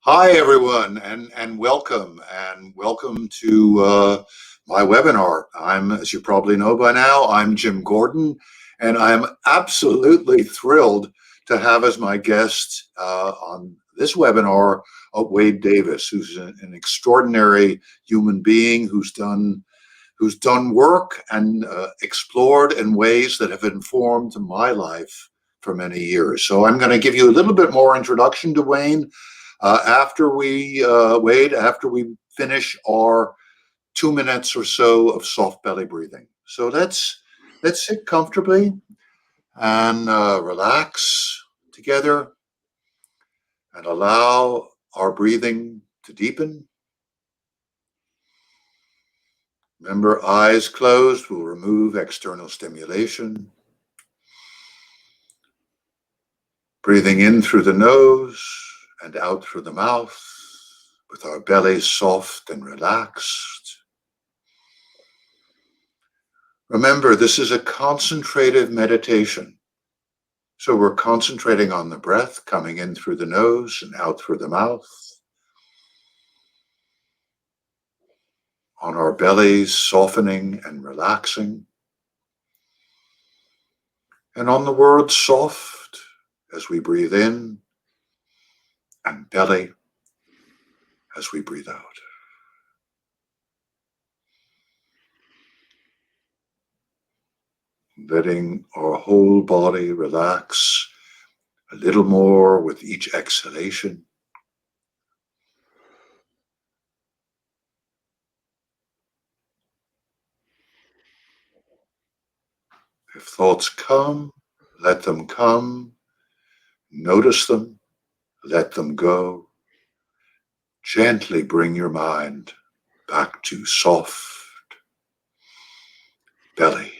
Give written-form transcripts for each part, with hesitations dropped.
Hi, everyone, and welcome to my webinar. As you probably know by now, I'm Jim Gordon, and I'm absolutely thrilled to have as my guest on this webinar Wade Davis, who's an extraordinary human being who's done work and explored in ways that have informed my life for many years. So I'm going to give you a little bit more introduction to Wade after we finish our 2 minutes or so of soft belly breathing. So let's sit comfortably and relax together and allow our breathing to deepen. Remember, eyes closed will remove external stimulation. Breathing in through the nose and out through the mouth, with our bellies soft and relaxed. Remember, this is a concentrative meditation. So we're concentrating on the breath coming in through the nose and out through the mouth, on our bellies softening and relaxing, and on the word soft as we breathe in, and belly as we breathe out. Letting our whole body relax a little more with each exhalation. If thoughts come, let them come. Notice them, let them go. Gently bring your mind back to soft belly.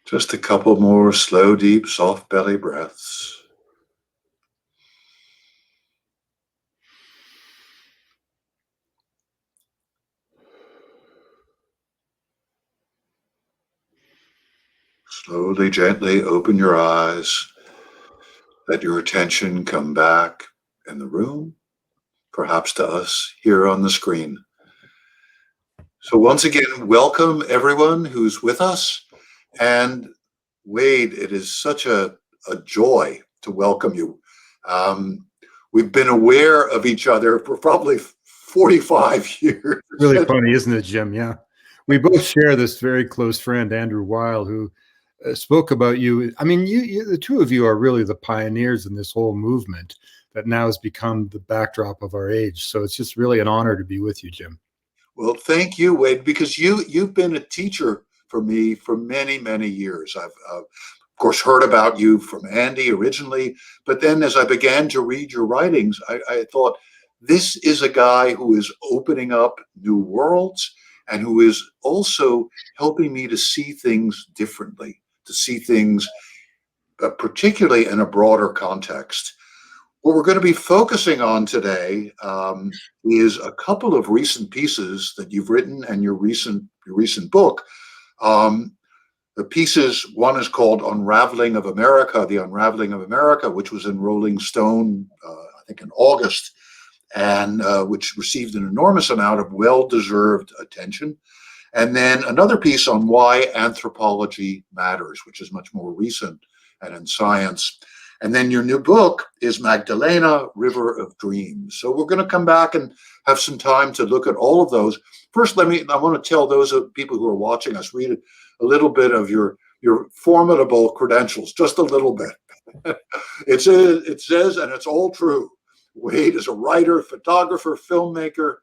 Just a couple more slow, deep, soft belly breaths. Slowly, gently open your eyes. Let your attention come back in the room, perhaps to us here on the screen. So once again, welcome everyone who's with us. And Wade, it is such a joy to welcome you. We've been aware of each other for probably 45 years. Really funny, isn't it, Jim? Yeah. We both share this very close friend, Andrew Weil, who spoke about you. I mean, the two of you are really the pioneers in this whole movement that now has become the backdrop of our age. So it's just really an honor to be with you, Jim. Well, thank you, Wade, because you've been a teacher for me for many, many years. I've of course heard about you from Andy originally, but then as I began to read your writings, I thought, this is a guy who is opening up new worlds and who is also helping me to see things differently, to see things particularly in a broader context. What we're going to be focusing on today is a couple of recent pieces that you've written and your recent book. The pieces, one is called Unraveling of America, The Unraveling of America, which was in Rolling Stone, I think in August, and which received an enormous amount of well-deserved attention. And then another piece on why anthropology matters, which is much more recent and in science. And then your new book is Magdalena, River of Dreams. So we're going to come back and have some time to look at all of those. First, I want to tell those people who are watching us, read a little bit of your formidable credentials, just a little bit. It says, and it's all true, Wade is a writer, photographer, filmmaker,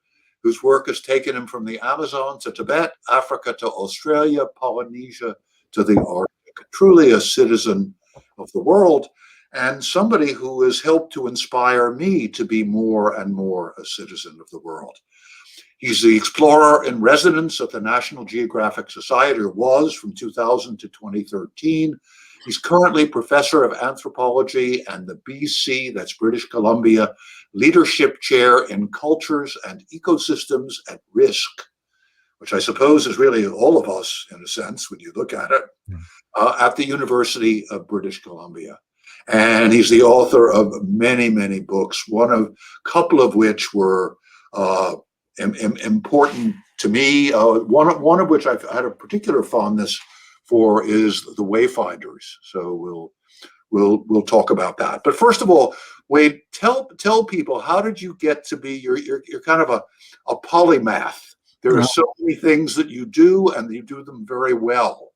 whose work has taken him from the Amazon to Tibet, Africa to Australia, Polynesia to the Arctic. Truly a citizen of the world, and somebody who has helped to inspire me to be more and more a citizen of the world. He's the explorer in residence at the National Geographic Society, or was from 2000 to 2013. He's currently professor of anthropology and the BC, that's British Columbia, leadership chair in cultures and ecosystems at risk, which I suppose is really all of us in a sense when you look at it, at the University of British Columbia. And he's the author of many, many books, a couple of which were important to me. One of which I've had a particular fondness for is The Wayfinders. So we'll talk about that. But first of all, Wade, tell people, how did you get to be you're kind of a polymath. There are so many things that you do, and you do them very well.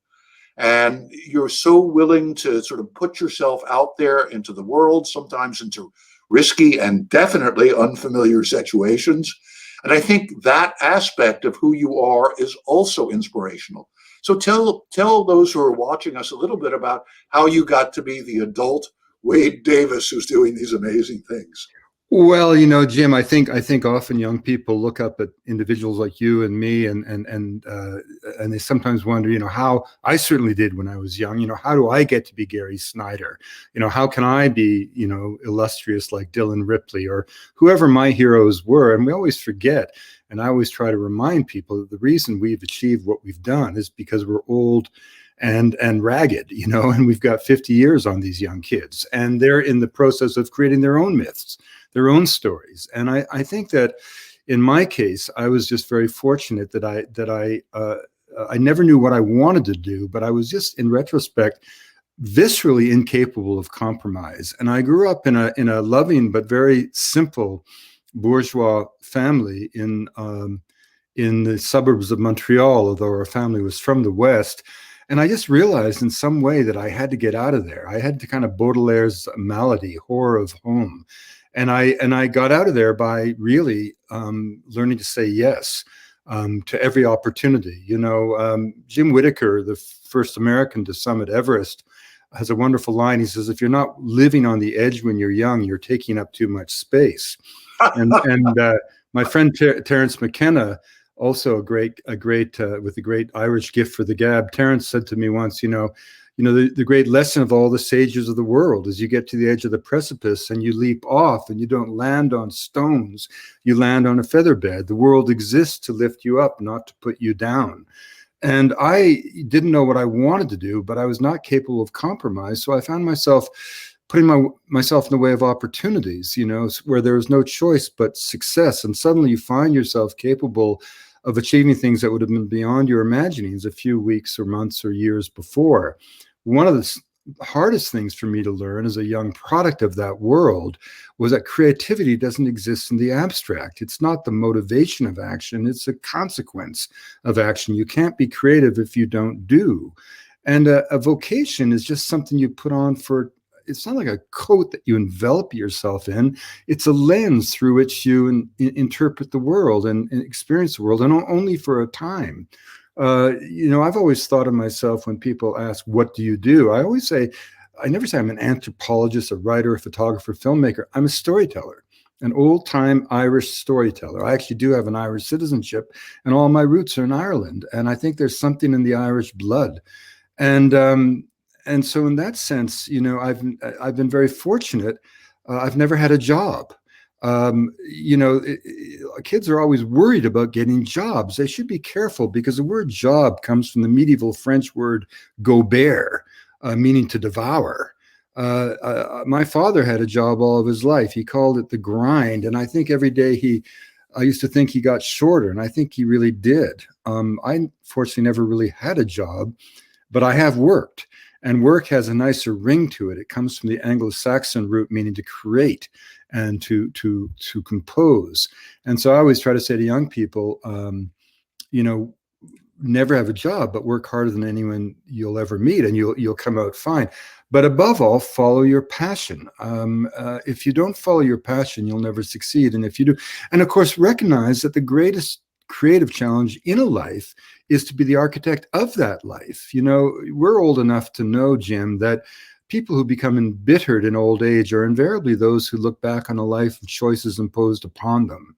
And you're so willing to sort of put yourself out there into the world, sometimes into risky and definitely unfamiliar situations. And I think that aspect of who you are is also inspirational. So tell those who are watching us a little bit about how you got to be the adult Wade Davis who's doing these amazing things. Well, Jim, I think often young people look up at individuals like you and me, and they sometimes wonder, how I certainly did when I was young. How do I get to be Gary Snyder? How can I be, illustrious like Dylan Ripley or whoever my heroes were? And we always forget. And I always try to remind people that the reason we've achieved what we've done is because we're old and ragged, and we've got 50 years on these young kids, and they're in the process of creating their own myths, their own stories. And I think that in my case, I was just very fortunate that I never knew what I wanted to do, but I was just, in retrospect, viscerally incapable of compromise. And I grew up in a loving but very simple bourgeois family in the suburbs of Montreal, although our family was from the West. And I just realized in some way that I had to get out of there. I had to kind of Baudelaire's malady, horror of home. And I got out of there by really learning to say yes to every opportunity. Jim Whittaker, the first American to summit Everest, has a wonderful line. He says, if you're not living on the edge when you're young, you're taking up too much space. And my friend Terence McKenna, also a great with a great Irish gift for the gab, Terence said to me once, the great lesson of all the sages of the world is you get to the edge of the precipice and you leap off, and you don't land on stones, you land on a feather bed. The world exists to lift you up, not to put you down. And I didn't know what I wanted to do, but I was not capable of compromise. So I found myself putting myself in the way of opportunities, where there was no choice but success. And suddenly you find yourself capable of achieving things that would have been beyond your imaginings a few weeks or months or years before. One of the hardest things for me to learn as a young product of that world was that creativity doesn't exist in the abstract. It's not the motivation of action, it's a consequence of action. You can't be creative if you don't do. And a vocation is just something you put on for, it's not like a coat that you envelop yourself in. It's a lens through which you interpret the world and experience the world, and only for a time. I've always thought of myself when people ask, what do you do? I always say, I never say I'm an anthropologist, a writer, a photographer, filmmaker. I'm a storyteller, an old-time Irish storyteller. I actually do have an Irish citizenship, and all my roots are in Ireland. And I think there's something in the Irish blood. And so in that sense, I've been very fortunate. I've never had a job. Kids are always worried about getting jobs. They should be careful because the word job comes from the medieval French word gobert, meaning to devour. My father had a job all of his life. He called it the grind. And I think every day I used to think he got shorter, and I think he really did. I fortunately never really had a job, but I have worked, and work has a nicer ring to it. It comes from the Anglo-Saxon root meaning to create and to compose. And so I always try to say to young people, never have a job, but work harder than anyone you'll ever meet, and you'll come out fine. But above all, follow your passion. If you don't follow your passion, you'll never succeed. And if you do, and of course, recognize that the greatest creative challenge in a life is to be the architect of that life. We're old enough to know, Jim, that people who become embittered in old age are invariably those who look back on a life of choices imposed upon them.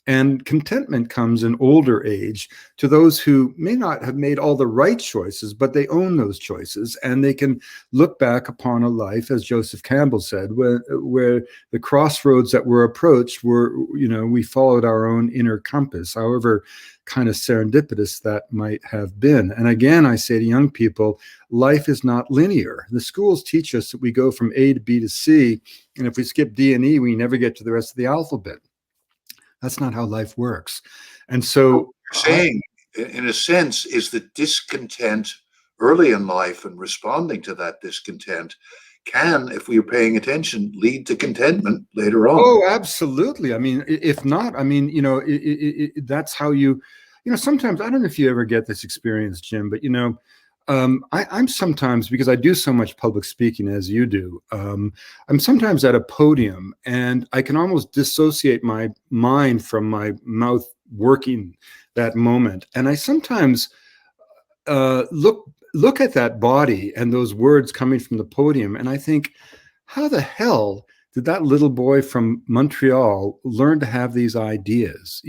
And contentment comes in older age to those who may not have made all the right choices, but they own those choices, and they can look back upon a life, as Joseph Campbell said, where the crossroads that were approached were, we followed our own inner compass, however kind of serendipitous that might have been. And again, I say to young people, life is not linear. The schools teach us that we go from A to B to C, and if we skip D and E, we never get to the rest of the alphabet. That's not how life works. And so saying, in a sense, is that discontent early in life and responding to that discontent can, if we are paying attention, lead to contentment later on. Oh, absolutely. I mean, if not, I mean, that's how sometimes, I don't know if you ever get this experience, Jim, but, I'm sometimes, because I do so much public speaking as you do, I'm sometimes at a podium and I can almost dissociate my mind from my mouth working that moment. And I sometimes look at that body and those words coming from the podium, and I think, how the hell did that little boy from Montreal learn to have these ideas,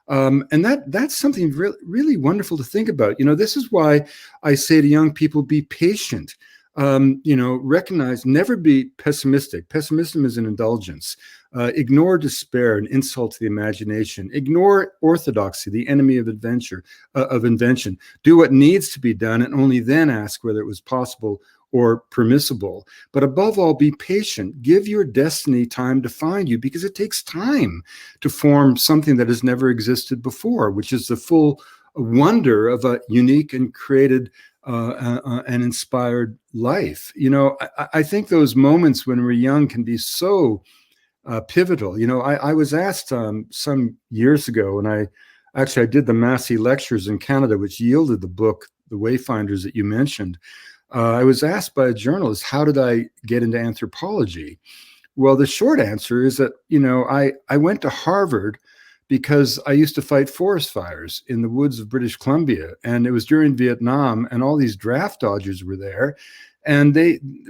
and that's something really, really wonderful to think about. This is why I say to young people, be patient. Recognize, never be pessimistic. Pessimism is an indulgence. Ignore despair, an insult to the imagination. Ignore orthodoxy, the enemy of invention. Do what needs to be done, and only then ask whether it was possible or permissible. But above all, be patient. Give your destiny time to find you, because it takes time to form something that has never existed before, which is the full wonder of a unique and created and inspired life. I think those moments when we're young can be so pivotal. I was asked some years ago, and I did the Massey lectures in Canada, which yielded the book, The Wayfinders, that you mentioned. I was asked by a journalist, how did I get into anthropology? Well, the short answer is that, I went to Harvard because I used to fight forest fires in the woods of British Columbia. And it was during Vietnam, and all these draft dodgers were there. And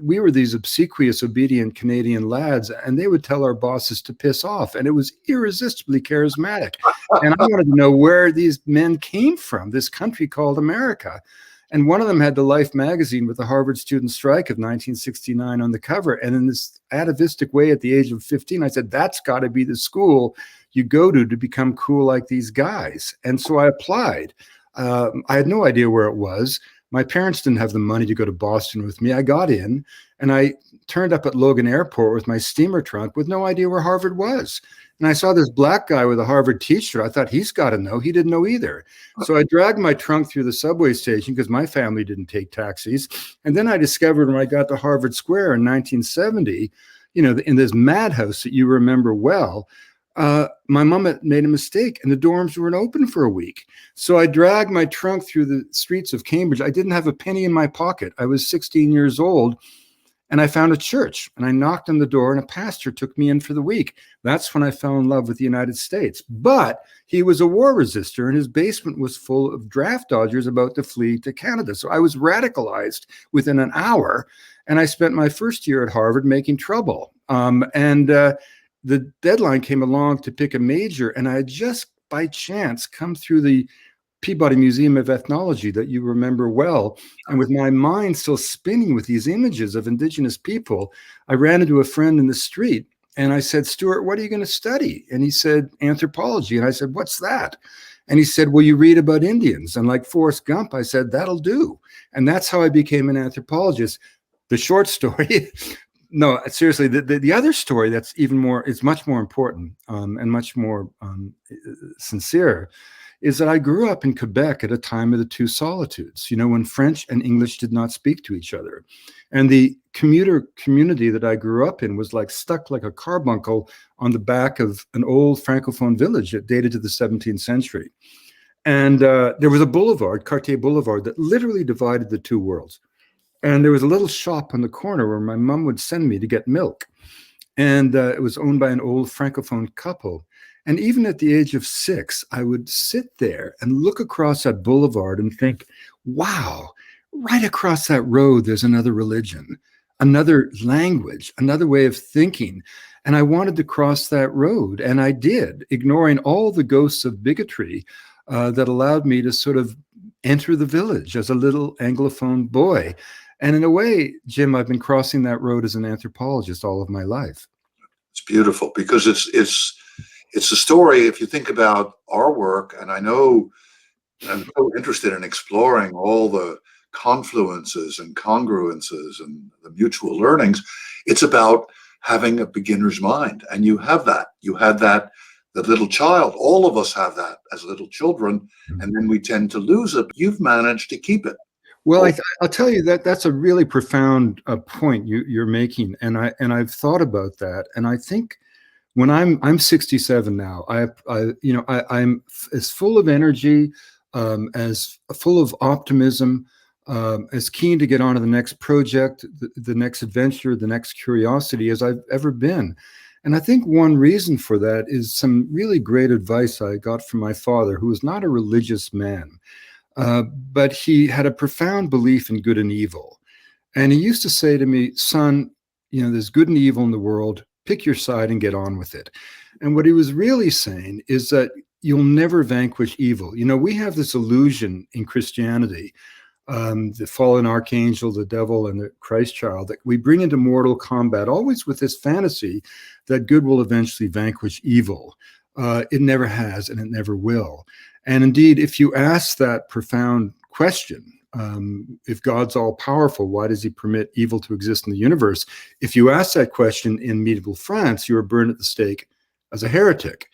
we were these obsequious, obedient Canadian lads, and they would tell our bosses to piss off. And it was irresistibly charismatic. And I wanted to know where these men came from, this country called America. And one of them had the Life magazine with the Harvard student strike of 1969 on the cover. And in this atavistic way, at the age of 15, I said, that's got to be the school you go to become cool like these guys. And so I applied. I had no idea where it was. My parents didn't have the money to go to Boston with me. I got in, and I turned up at Logan Airport with my steamer trunk with no idea where Harvard was. And I saw this black guy with a Harvard t-shirt. I thought, he's got to know. He didn't know either. So I dragged my trunk through the subway station because my family didn't take taxis. And then I discovered, when I got to Harvard Square in 1970, in this madhouse that you remember well, my mom had made a mistake, and the dorms weren't open for a week. So I dragged my trunk through the streets of Cambridge. I didn't have a penny in my pocket. I was 16 years old. And I found a church, and I knocked on the door, and a pastor took me in for the week. That's when I fell in love with the United States. But he was a war resister, and his basement was full of draft dodgers about to flee to Canada. So I was radicalized within an hour, and I spent my first year at Harvard making trouble. The deadline came along to pick a major, and I had just by chance come through the Peabody Museum of Ethnology that you remember well. And with my mind still spinning with these images of indigenous people, I ran into a friend in the street, And I said, Stuart, what are you going to study? And he said, anthropology. And I said, what's that? And he said, well, you read about Indians. And like Forrest Gump, I said, that'll do. And that's how I became an anthropologist. The short story, no, seriously, the other story that's even more, is much more important and much more sincere, is that I grew up in Quebec at a time of the two solitudes, when French and English did not speak to each other. And the commuter community that I grew up in was like stuck like a carbuncle on the back of an old Francophone village that dated to the 17th century. And there was a boulevard, Cartier Boulevard, that literally divided the two worlds. And there was a little shop on the corner where my mom would send me to get milk. And it was owned by an old Francophone couple. And even at the age of 6, I would sit there and look across that boulevard and think, wow, right across that road, there's another religion, another language, another way of thinking. And I wanted to cross that road. And I did, ignoring all the ghosts of bigotry that allowed me to sort of enter the village as a little Anglophone boy. And in a way, Jim, I've been crossing that road as an anthropologist all of my life. It's beautiful because it's a story. If you think about our work, and I know I'm so interested in exploring all the confluences and congruences and the mutual learnings, it's about having a beginner's mind. And you have that. You had that, the little child. All of us have that as little children, and then we tend to lose it. You've managed to keep it. Well, I'll tell you that that's a really profound point you're making, and I've thought about that, and I think when I'm 67 now, I'm as full of energy, as full of optimism, as keen to get on to the next project, the next adventure, the next curiosity as I've ever been. And I think one reason for that is some really great advice I got from my father, who was not a religious man. But he had a profound belief in good and evil. And he used to say to me, son, there's good and evil in the world. Pick your side and get on with it. And what he was really saying is that you'll never vanquish evil. We have this illusion in Christianity, the fallen archangel, the devil, and the Christ child, that we bring into mortal combat, always with this fantasy that good will eventually vanquish evil. It never has, and it never will. And indeed, if you ask that profound question, if God's all powerful, why does he permit evil to exist in the universe? If you ask that question in medieval France, you are burned at the stake as a heretic.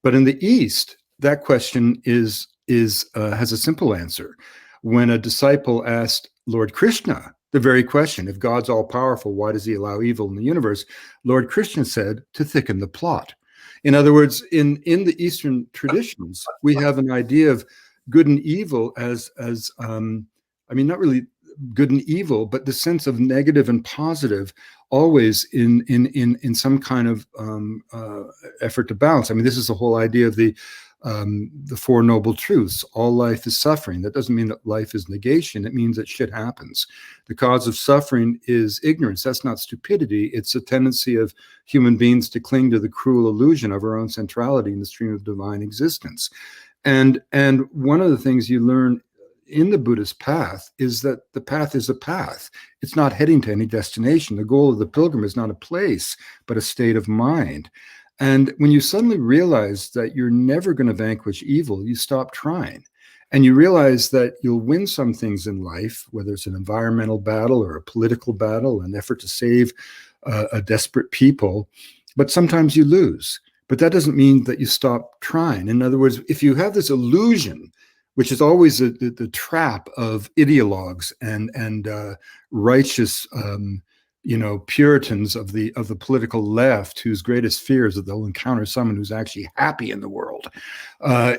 But in the East, that question has a simple answer. When a disciple asked Lord Krishna the very question, if God's all powerful, why does he allow evil in the universe? Lord Krishna said, to thicken the plot. In other words, in the Eastern traditions, we have an idea of good and evil as not really good and evil, but the sense of negative and positive always in some kind of effort to balance. This is the whole idea of the Four Noble Truths. All life is suffering. That doesn't mean that life is negation. It means that shit happens. The cause of suffering is ignorance. That's not stupidity. It's a tendency of human beings to cling to the cruel illusion of our own centrality in the stream of divine existence. And one of the things you learn in the Buddhist path is that the path is a path. It's not heading to any destination. The goal of the pilgrim is not a place, but a state of mind. And when you suddenly realize that you're never going to vanquish evil, you stop trying. And you realize that you'll win some things in life, whether it's an environmental battle or a political battle, an effort to save a desperate people, but sometimes you lose. But that doesn't mean that you stop trying. In other words, if you have this illusion, which is always the trap of ideologues and righteous Puritans of the political left, whose greatest fear is that they'll encounter someone who's actually happy in the world,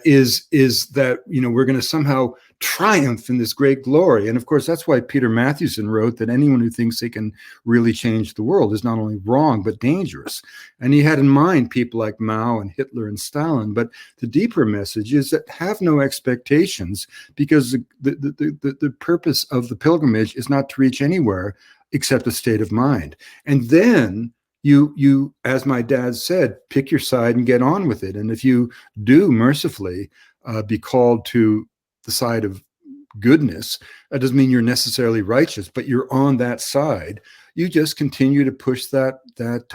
is that we're going to somehow triumph in this great glory. And of course, that's why Peter Matthewson wrote that anyone who thinks they can really change the world is not only wrong but dangerous. And he had in mind people like Mao and Hitler and Stalin. But the deeper message is that have no expectations, because the purpose of the pilgrimage is not to reach anywhere except a state of mind. And then you, as my dad said, pick your side and get on with it. And if you do mercifully be called to the side of goodness, that doesn't mean you're necessarily righteous, but you're on that side. you just continue to push that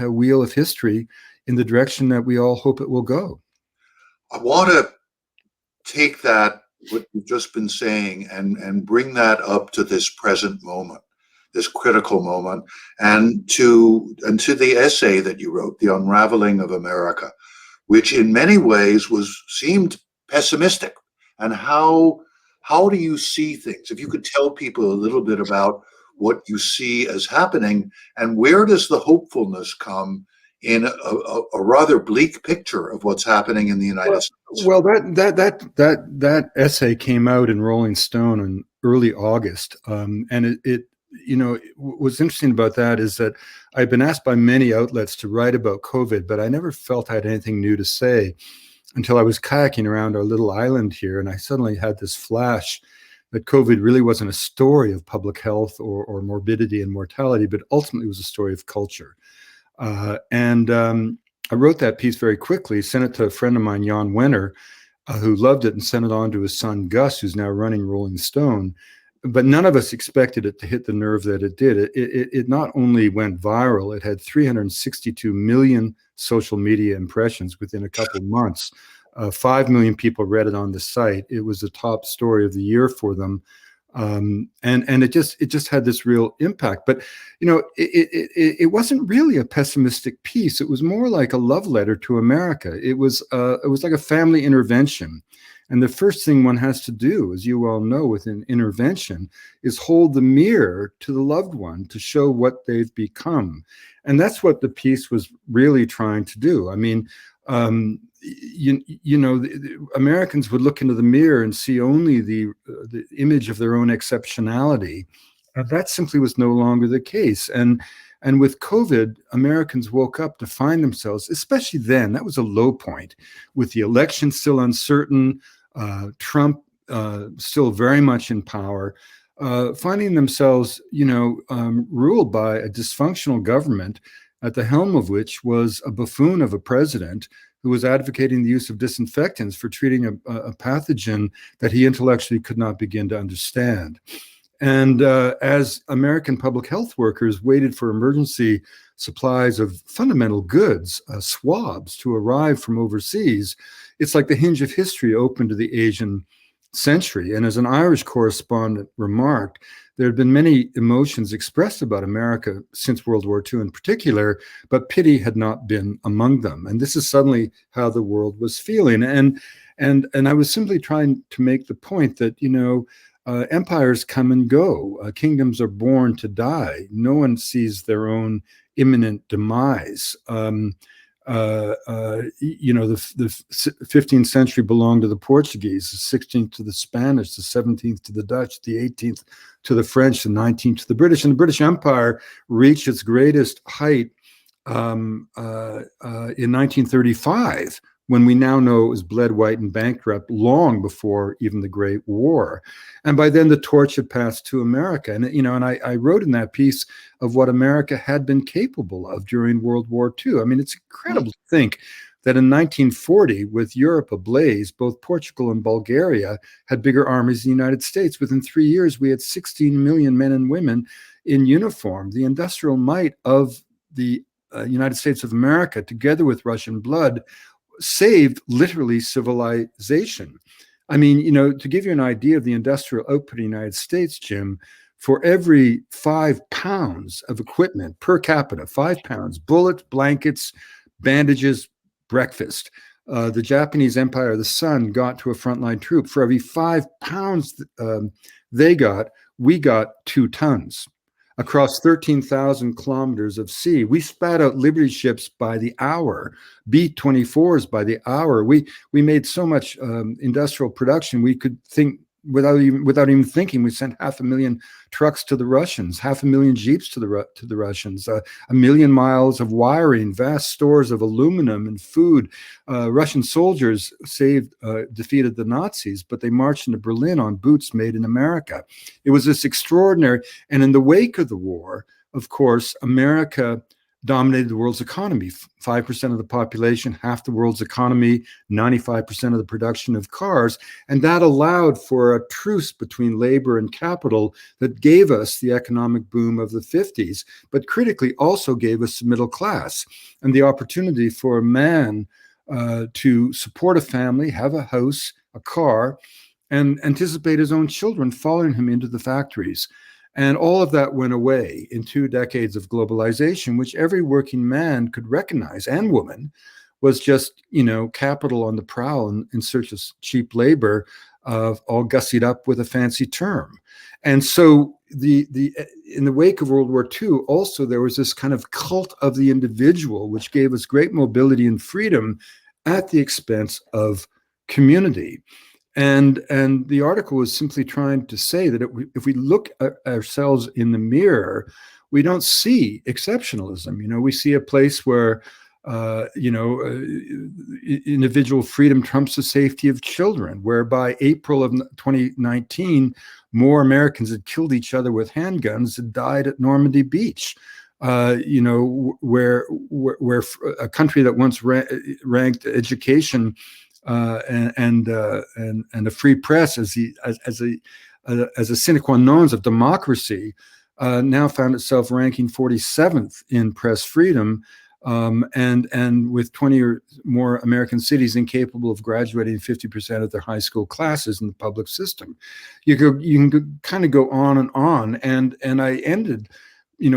wheel of history in the direction that we all hope it will go. I want to take that, what you've just been saying, and bring that up to this present moment, this critical moment, and to the essay that you wrote, The Unraveling of America, which in many ways seemed pessimistic. And how do you see things? If you could tell people a little bit about what you see as happening, and where does the hopefulness come in a rather bleak picture of what's happening in the United States? Well, that essay came out in Rolling Stone in early August, and it what's interesting about that is that I've been asked by many outlets to write about COVID, but I never felt I had anything new to say until I was kayaking around our little island here, and I suddenly had this flash that COVID really wasn't a story of public health or morbidity and mortality, but ultimately was a story of culture. I wrote that piece very quickly, sent it to a friend of mine, Jan Wenner, who loved it and sent it on to his son, Gus, who's now running Rolling Stone. But none of us expected it to hit the nerve that it did. It not only went viral, it had 362 million social media impressions within a couple of months. 5 million people read it on the site. It was the top story of the year for them. And it just had this real impact. But it wasn't really a pessimistic piece. It was more like a love letter to America. It was like a family intervention. And the first thing one has to do, as you all know, with an intervention, is hold the mirror to the loved one to show what they've become. And that's what the piece was really trying to do. I mean, Americans would look into the mirror and see only the image of their own exceptionality. That simply was no longer the case. And with COVID, Americans woke up to find themselves, especially then, that was a low point, with the election still uncertain, Trump still very much in power, finding themselves, ruled by a dysfunctional government, at the helm of which was a buffoon of a president who was advocating the use of disinfectants for treating a pathogen that he intellectually could not begin to understand. And as American public health workers waited for emergency supplies of fundamental goods, swabs, to arrive from overseas, it's like the hinge of history opened to the Asian century. And as an Irish correspondent remarked, there had been many emotions expressed about America since World War II in particular, but pity had not been among them. And this is suddenly how the world was feeling. And I was simply trying to make the point that, empires come and go. Kingdoms are born to die. No one sees their own imminent demise. The 15th century belonged to the Portuguese, the 16th to the Spanish, the 17th to the Dutch, the 18th to the French, the 19th to the British. And the British Empire reached its greatest height in 1935, when we now know it was bled white and bankrupt long before even the Great War. And by then the torch had passed to America. And, I wrote in that piece of what America had been capable of during World War II. I mean, it's incredible to think that in 1940, with Europe ablaze, both Portugal and Bulgaria had bigger armies than the United States. Within 3 years, we had 16 million men and women in uniform. The industrial might of the United States of America, together with Russian blood, saved literally civilization. I mean, to give you an idea of the industrial output of the United States, Jim, for every 5 pounds of equipment per capita, 5 pounds, bullets, blankets, bandages, breakfast, the Japanese Empire of the Sun got to a frontline troop. For every 5 pounds they got, we got 2 tons. Across 13,000 kilometers of sea, we spat out Liberty ships by the hour, B-24s by the hour. We made so much industrial production, we could think without even thinking. We sent 500,000 trucks to the Russians, 500,000 jeeps to the Russians, 1 million miles of wiring, vast stores of aluminum and food. Russian soldiers defeated the Nazis, but they marched into Berlin on boots made in America. It was this extraordinary. And in the wake of the war, of course, America dominated the world's economy. 5% of the population, half the world's economy, 95% of the production of cars. And that allowed for a truce between labor and capital that gave us the economic boom of the 50s, but critically also gave us the middle class and the opportunity for a man to support a family, have a house, a car, and anticipate his own children following him into the factories. And all of that went away in 2 decades of globalization, which every working man could recognize, and woman, was just, capital on the prowl in search of cheap labor, all gussied up with a fancy term. And so in the wake of World War II, also there was this kind of cult of the individual, which gave us great mobility and freedom at the expense of community. And the article was simply trying to say that if we look at ourselves in the mirror, we don't see exceptionalism. We see a place where, individual freedom trumps the safety of children, where by April of 2019, more Americans had killed each other with handguns and died at Normandy Beach. Where a country that once ranked education and a free press as a sine qua non of democracy, now found itself ranking 47th in press freedom, and with 20 or more American cities incapable of graduating 50% of their high school classes in the public system. You can kind of go on, and I ended,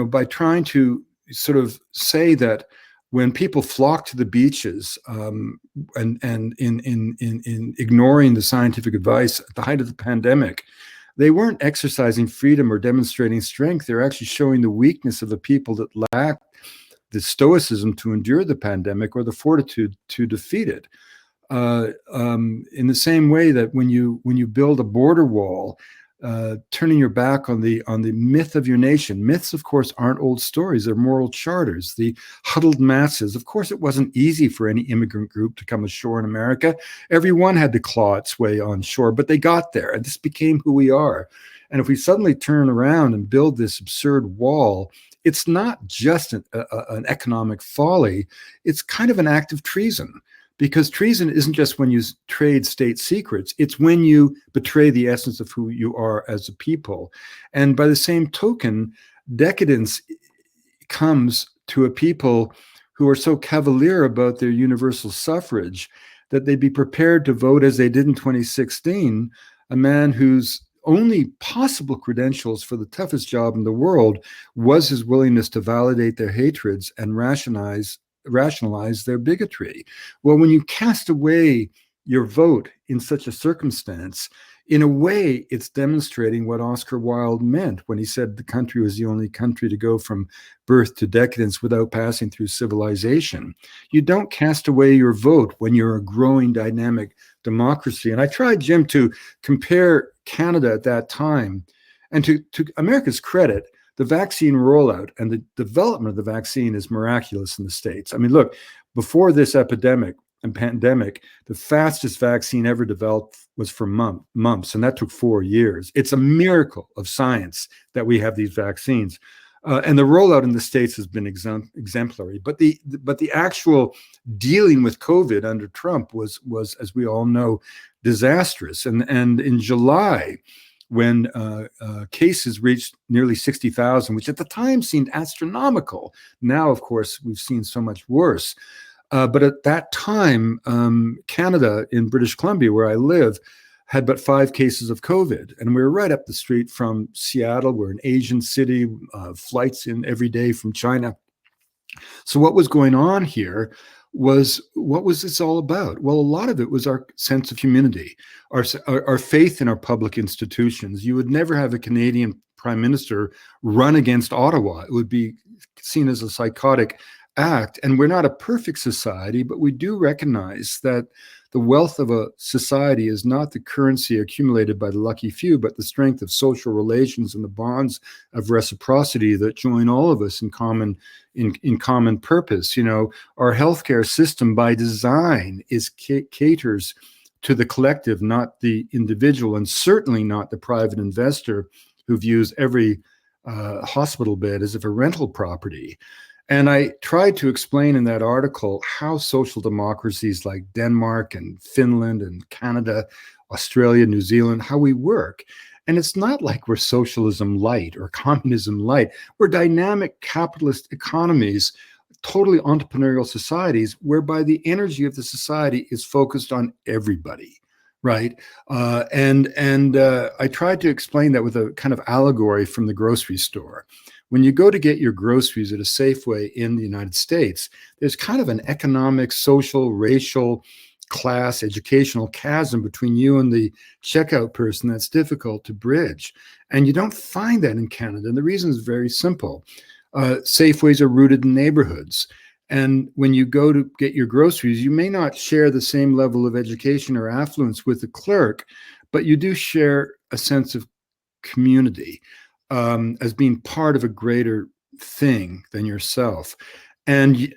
by trying to sort of say that when people flock to the beaches, and in ignoring the scientific advice at the height of the pandemic, they weren't exercising freedom or demonstrating strength. They're actually showing the weakness of the people that lack the stoicism to endure the pandemic or the fortitude to defeat it. In the same way that when you build a border wall, turning your back on the myth of your nation. Myths, of course, aren't old stories. They're moral charters. The huddled masses. Of course, it wasn't easy for any immigrant group to come ashore in America. Everyone had to claw its way on shore, but they got there, and this became who we are. And if we suddenly turn around and build this absurd wall, it's not just an economic folly. It's kind of an act of treason. Because treason isn't just when you trade state secrets, it's when you betray the essence of who you are as a people. And by the same token, decadence comes to a people who are so cavalier about their universal suffrage that they'd be prepared to vote as they did in 2016, a man whose only possible credentials for the toughest job in the world was his willingness to validate their hatreds and rationalize their bigotry. Well, when you cast away your vote in such a circumstance, in a way, it's demonstrating what Oscar Wilde meant when he said the country was the only country to go from birth to decadence without passing through civilization. You don't cast away your vote when you're a growing, dynamic democracy. And I tried, Jim, to compare Canada at that time. And to America's credit, the vaccine rollout and the development of the vaccine is miraculous in the States. I mean, look, before this epidemic and pandemic, the fastest vaccine ever developed was for mumps, and that took 4 years. It's a miracle of science that we have these vaccines. And the rollout in the States has been exemplary. But the actual dealing with COVID under Trump was, as we all know, disastrous. And in July, when cases reached nearly 60,000, which at the time seemed astronomical. Now, of course, we've seen so much worse. But at that time, Canada, in British Columbia, where I live, had but 5 cases of COVID. And we were right up the street from Seattle. We're an Asian city, flights in every day from China. So what was going on here was, what was this all about? Well, a lot of it was our sense of humanity, our faith in our public institutions. You would never have a Canadian prime minister run against Ottawa. It would be seen as a psychotic act. And we're not a perfect society, but we do recognize that the wealth of a society is not the currency accumulated by the lucky few, but the strength of social relations and the bonds of reciprocity that join all of us in common purpose. You know, our healthcare system by design caters to the collective, not the individual, and certainly not the private investor who views every hospital bed as if a rental property. And I tried to explain in that article how social democracies like Denmark and Finland and Canada, Australia, New Zealand, how we work. And it's not like we're socialism light or communism light. We're dynamic capitalist economies, totally entrepreneurial societies, whereby the energy of the society is focused on everybody, right? And I tried to explain that with a kind of allegory from the grocery store. When you go to get your groceries at a Safeway in the United States, there's kind of an economic, social, racial, class, educational chasm between you and the checkout person that's difficult to bridge. And you don't find that in Canada. And the reason is very simple. Safeways are rooted in neighborhoods. And when you go to get your groceries, you may not share the same level of education or affluence with the clerk, but you do share a sense of community as being part of a greater thing than yourself. And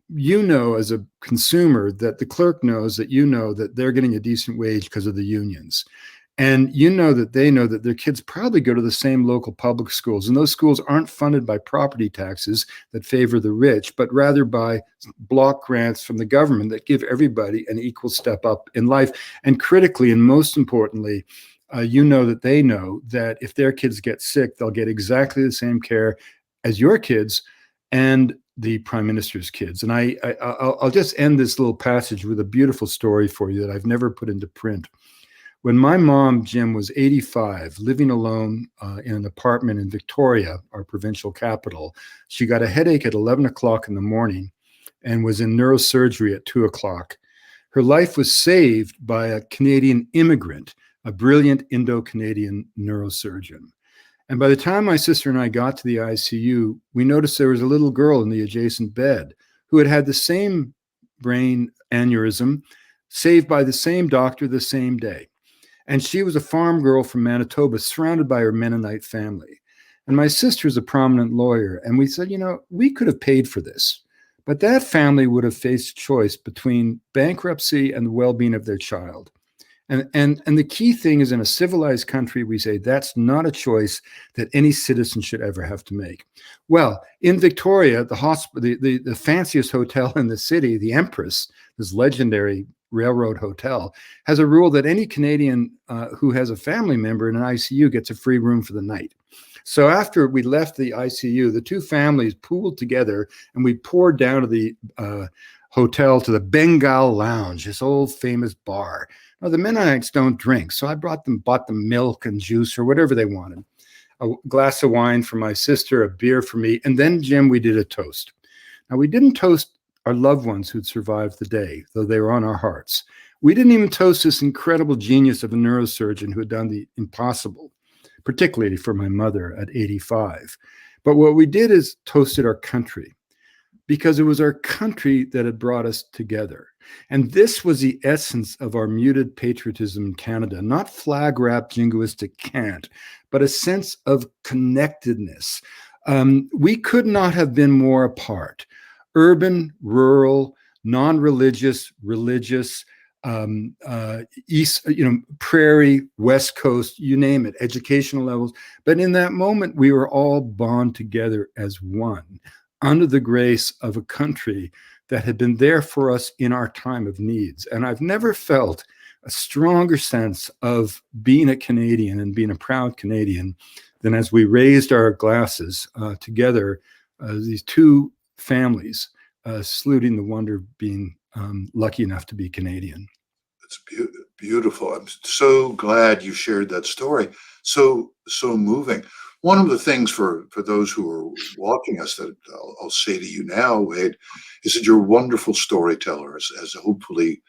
you know, as a consumer, that the clerk knows that you know that they're getting a decent wage because of the unions. And you know that they know that their kids probably go to the same local public schools. And those schools aren't funded by property taxes that favor the rich, but rather by block grants from the government that give everybody an equal step up in life. And critically, and most importantly, you know that they know that if their kids get sick, they'll get exactly the same care as your kids and the prime minister's kids. And I'll just end this little passage with a beautiful story for you that I've never put into print. When my mom, Jim, was 85, living alone in an apartment in Victoria, our provincial capital, she got a headache at 11 o'clock in the morning and was in neurosurgery at 2 o'clock. Her life was saved by a Canadian immigrant, a brilliant Indo-Canadian neurosurgeon. And by the time my sister and I got to the ICU, we noticed there was a little girl in the adjacent bed who had had the same brain aneurysm, saved by the same doctor the same day. And she was a farm girl from Manitoba, surrounded by her Mennonite family. And my sister is a prominent lawyer. And we said, you know, we could have paid for this, but that family would have faced a choice between bankruptcy and the well-being of their child. And the key thing is, in a civilized country, we say that's not a choice that any citizen should ever have to make. Well, in Victoria, the fanciest hotel in the city, the Empress, this legendary railroad hotel, has a rule that any Canadian who has a family member in an ICU gets a free room for the night. So after we left the ICU, the two families pooled together and we poured down to the hotel, to the Bengal Lounge, this old famous bar. Now, the Mennonites don't drink, so I bought them milk and juice or whatever they wanted. A glass of wine for my sister, a beer for me, and then, Jim, we did a toast. Now, we didn't toast our loved ones who'd survived the day, though they were on our hearts. We didn't even toast this incredible genius of a neurosurgeon who had done the impossible, particularly for my mother at 85. But what we did is toasted our country, because it was our country that had brought us together. And this was the essence of our muted patriotism in Canada, not flag-wrapped jingoistic cant, but a sense of connectedness. We could not have been more apart. Urban, rural, non-religious, religious, east, prairie, west coast, you name it, educational levels. But in that moment, we were all bound together as one, under the grace of a country that had been there for us in our time of needs. And I've never felt a stronger sense of being a Canadian and being a proud Canadian than as we raised our glasses together, these two families saluting the wonder of being lucky enough to be Canadian. It's beautiful. I'm so glad you shared that story. So moving. One of the things for those who are watching us that I'll say to you now, Wade, is that you're a wonderful storyteller, as hopefully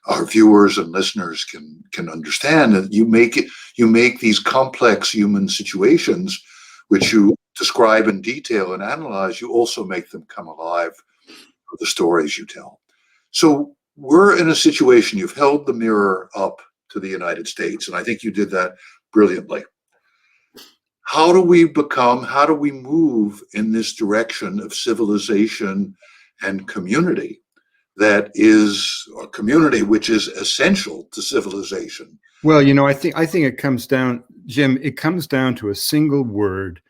our viewers and listeners can understand, that you make these complex human situations, which you describe in detail and analyze, you also make them come alive for the stories you tell. So we're in a situation, you've held the mirror up to the United States, and I think you did that brilliantly. How do we move in this direction of civilization and community that is a community which is essential to civilization? Well, I think it comes down, Jim, it comes down to a single word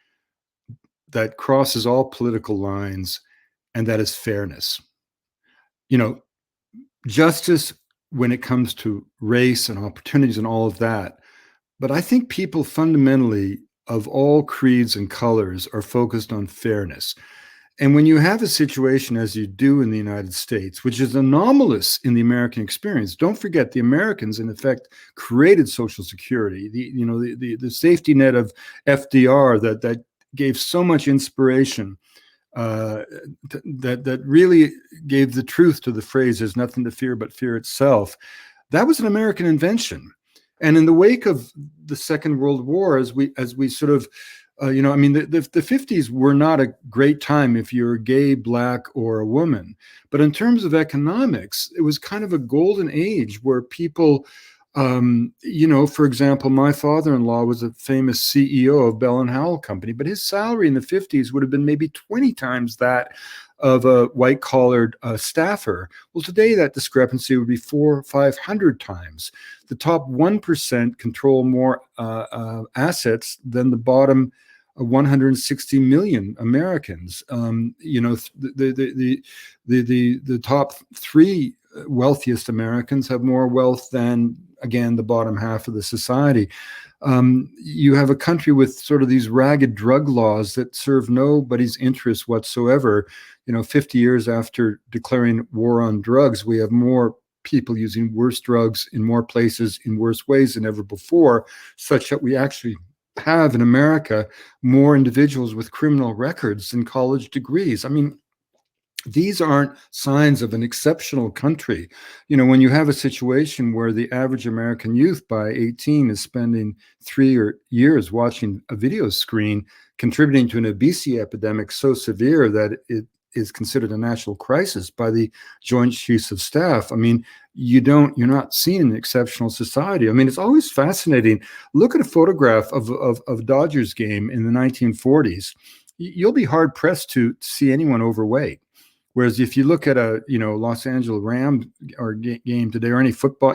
that crosses all political lines and that is fairness. You know, justice when it comes to race and opportunities and all of that. But I think people fundamentally of all creeds and colors are focused on fairness. And when you have a situation as you do in the United States, which is anomalous in the American experience, don't forget the Americans, in effect, created Social Security, the safety net of FDR that gave so much inspiration, that really gave the truth to the phrase, "There's nothing to fear but fear itself." That was an American invention. And in the wake of the Second World War, as we sort of, I mean, the 50s were not a great time if you're gay, black, or a woman. But in terms of economics, it was kind of a golden age where people, for example, my father-in-law was a famous CEO of Bell and Howell Company, but his salary in the 50s would have been maybe 20 times that of a white-collared staffer. Well, today that discrepancy would be 400 or 500 times. The top 1% control more assets than the bottom 160 million Americans. The top three wealthiest Americans have more wealth than, again, the bottom half of the society. You have a country with sort of these ragged drug laws that serve nobody's interests whatsoever. 50 years after declaring war on drugs, we have more people using worse drugs in more places in worse ways than ever before, such that we actually have in America more individuals with criminal records than college degrees. I mean, these aren't signs of an exceptional country. When you have a situation where the average American youth by 18 is spending 3 years watching a video screen, contributing to an obesity epidemic so severe that it is considered a national crisis by the Joint Chiefs of Staff. I mean, you're not seeing an exceptional society. I mean, it's always fascinating. Look at a photograph of Dodgers game in the 1940s. You'll be hard pressed to see anyone overweight. Whereas if you look at a Los Angeles Rams or game today, or any football,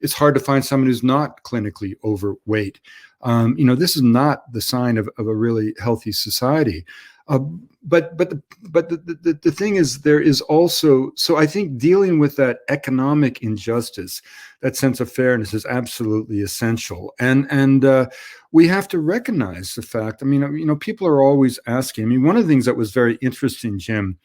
it's hard to find someone who's not clinically overweight. This is not the sign of a really healthy society. But the thing is, there is also, so I think dealing with that economic injustice, that sense of fairness, is absolutely essential. And we have to recognize the fact. I mean, people are always asking. I mean, one of the things that was very interesting, Jim.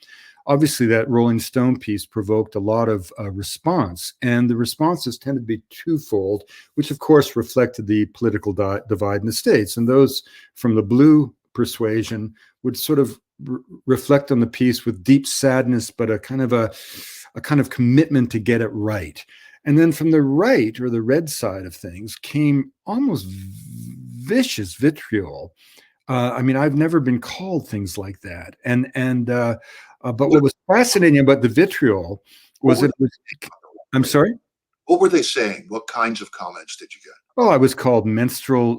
Obviously, that Rolling Stone piece provoked a lot of response, and the responses tended to be twofold, which of course reflected the political divide in the states. And those from the blue persuasion would sort of reflect on the piece with deep sadness, but a kind of commitment to get it right. And then from the right, or the red side of things, came almost vicious vitriol. I mean, I've never been called things like that, but what was fascinating about the vitriol was that it was, I'm sorry? What were they saying? What kinds of comments did you get? Oh, I was called menstrual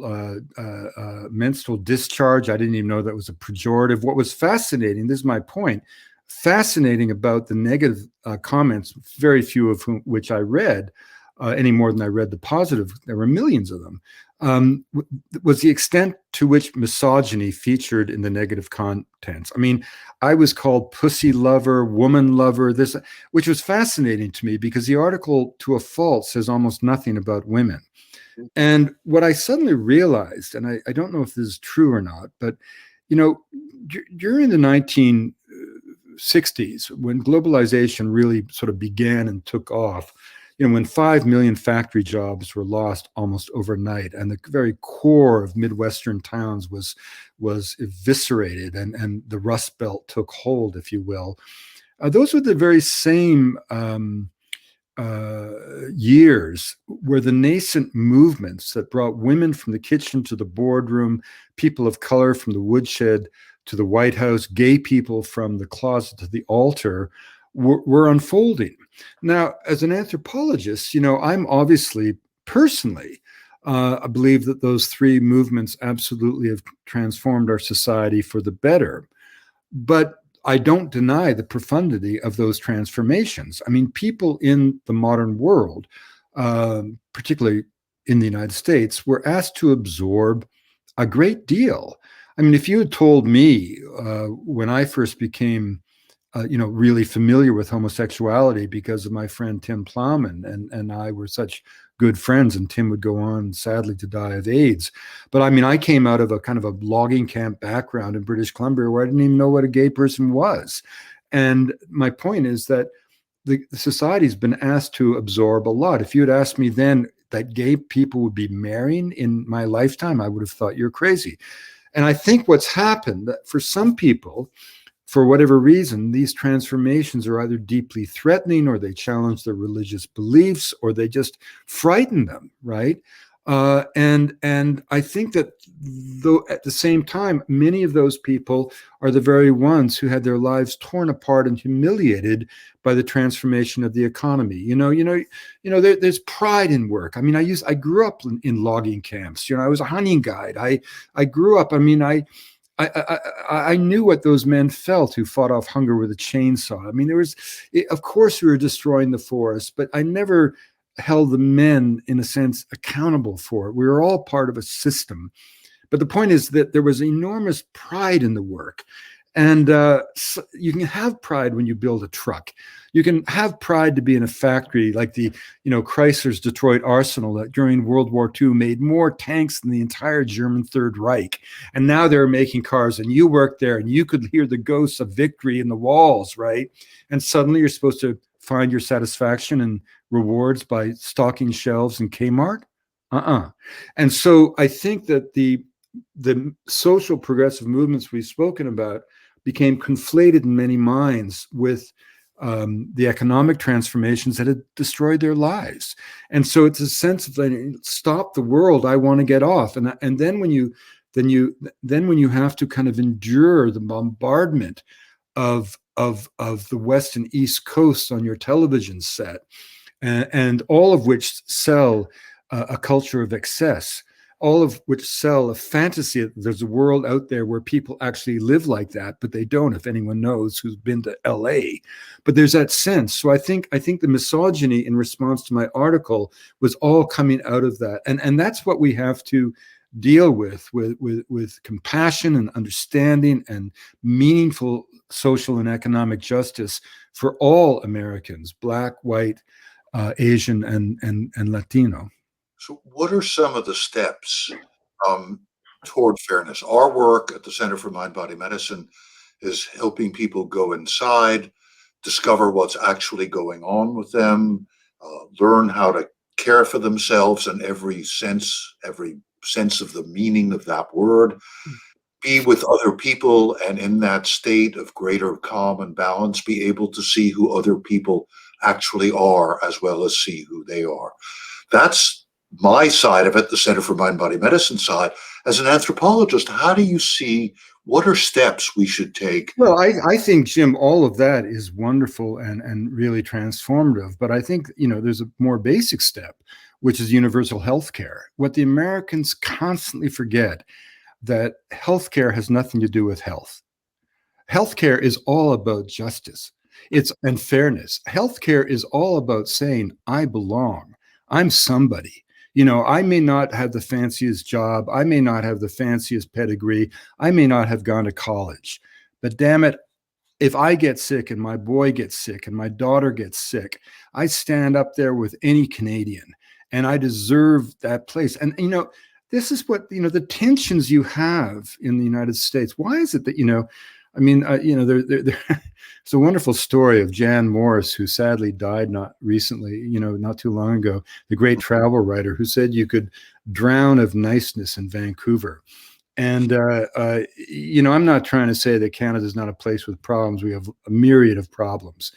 discharge. I didn't even know that was a pejorative. What was fascinating, this is my point, fascinating about the negative comments, very few of which I read, any more than I read the positive, there were millions of them, was the extent to which misogyny featured in the negative contents. I mean, I was called pussy lover, woman lover, which was fascinating to me because the article, to a fault, says almost nothing about women. And what I suddenly realized, and I don't know if this is true or not, but, during the 1960s, when globalization really sort of began and took off, when 5 million factory jobs were lost almost overnight, and the very core of Midwestern towns was eviscerated, and the Rust Belt took hold, if you will. Those were the very same years where the nascent movements that brought women from the kitchen to the boardroom, people of color from the woodshed to the White House, gay people from the closet to the altar, were unfolding. Now, as an anthropologist, I'm obviously personally, I believe that those three movements absolutely have transformed our society for the better. But I don't deny the profundity of those transformations. I mean, people in the modern world, particularly in the United States, were asked to absorb a great deal. I mean, if you had told me when I first became really familiar with homosexuality because of my friend Tim Plowman, and I were such good friends, and Tim would go on sadly to die of AIDS. But I mean, I came out of a kind of a logging camp background in British Columbia where I didn't even know what a gay person was. And my point is that the society's been asked to absorb a lot. If you had asked me then that gay people would be marrying in my lifetime, I would have thought you're crazy. And I think what's happened that for some people, for whatever reason, these transformations are either deeply threatening, or they challenge their religious beliefs, or they just frighten them, right? And I think that though at the same time, many of those people are the very ones who had their lives torn apart and humiliated by the transformation of the economy. There's pride in work. I mean, I grew up in logging camps. I was a hunting guide. I grew up. I mean, I knew what those men felt who fought off hunger with a chainsaw. I mean, of course, we were destroying the forest, but I never held the men, in a sense, accountable for it. We were all part of a system. But the point is that there was enormous pride in the work. And so you can have pride when you build a truck. You can have pride to be in a factory like Chrysler's Detroit Arsenal that during World War II made more tanks than the entire German Third Reich. And now they're making cars, and you work there, and you could hear the ghosts of victory in the walls, right? And suddenly you're supposed to find your satisfaction and rewards by stocking shelves in Kmart? And so I think that the social progressive movements we've spoken about became conflated in many minds with the economic transformations that had destroyed their lives. And so it's a sense of stop the world, I want to get off. And then when you have to kind of endure the bombardment of the West and East coasts on your television set, and all of which sell a culture of excess, all of which sell a fantasy that there's a world out there where people actually live like that, but they don't, if anyone knows who's been to LA. But there's that sense. So I think the misogyny in response to my article was all coming out of that. And that's what we have to deal with compassion and understanding and meaningful social and economic justice for all Americans, Black, white, Asian, and Latino. So, what are some of the steps toward fairness? Our work at the Center for Mind Body Medicine is helping people go inside, discover what's actually going on with them, learn how to care for themselves in every sense of the meaning of that word, be with other people, and in that state of greater calm and balance, be able to see who other people actually are as well as see who they are. That's my side of it, the Center for Mind Body Medicine side. As an anthropologist, how do you see what are steps we should take? Well, I think, Jim, all of that is wonderful and really transformative. But I think, there's a more basic step, which is universal health care. What the Americans constantly forget, that healthcare has nothing to do with health. Healthcare is all about justice. And fairness. Healthcare is all about saying, I belong. I'm somebody. I may not have the fanciest job. I may not have the fanciest pedigree. I may not have gone to college. But damn it, if I get sick and my boy gets sick and my daughter gets sick, I stand up there with any Canadian, and I deserve that place. And, this is what, the tensions you have in the United States. Why is it that, it's a wonderful story of Jan Morris, who sadly died not too long ago, the great travel writer who said you could drown of niceness in Vancouver. And, I'm not trying to say that Canada is not a place with problems. We have a myriad of problems.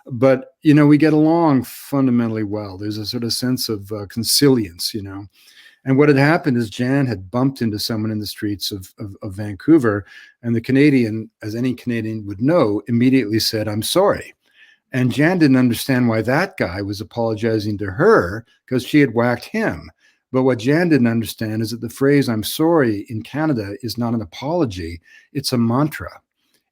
But, we get along fundamentally well. There's a sort of sense of consilience, And what had happened is Jan had bumped into someone in the streets of Vancouver, and the Canadian, as any Canadian would know, immediately said, I'm sorry. And Jan didn't understand why that guy was apologizing to her, because she had whacked him. But what Jan didn't understand is that the phrase I'm sorry in Canada is not an apology, it's a mantra.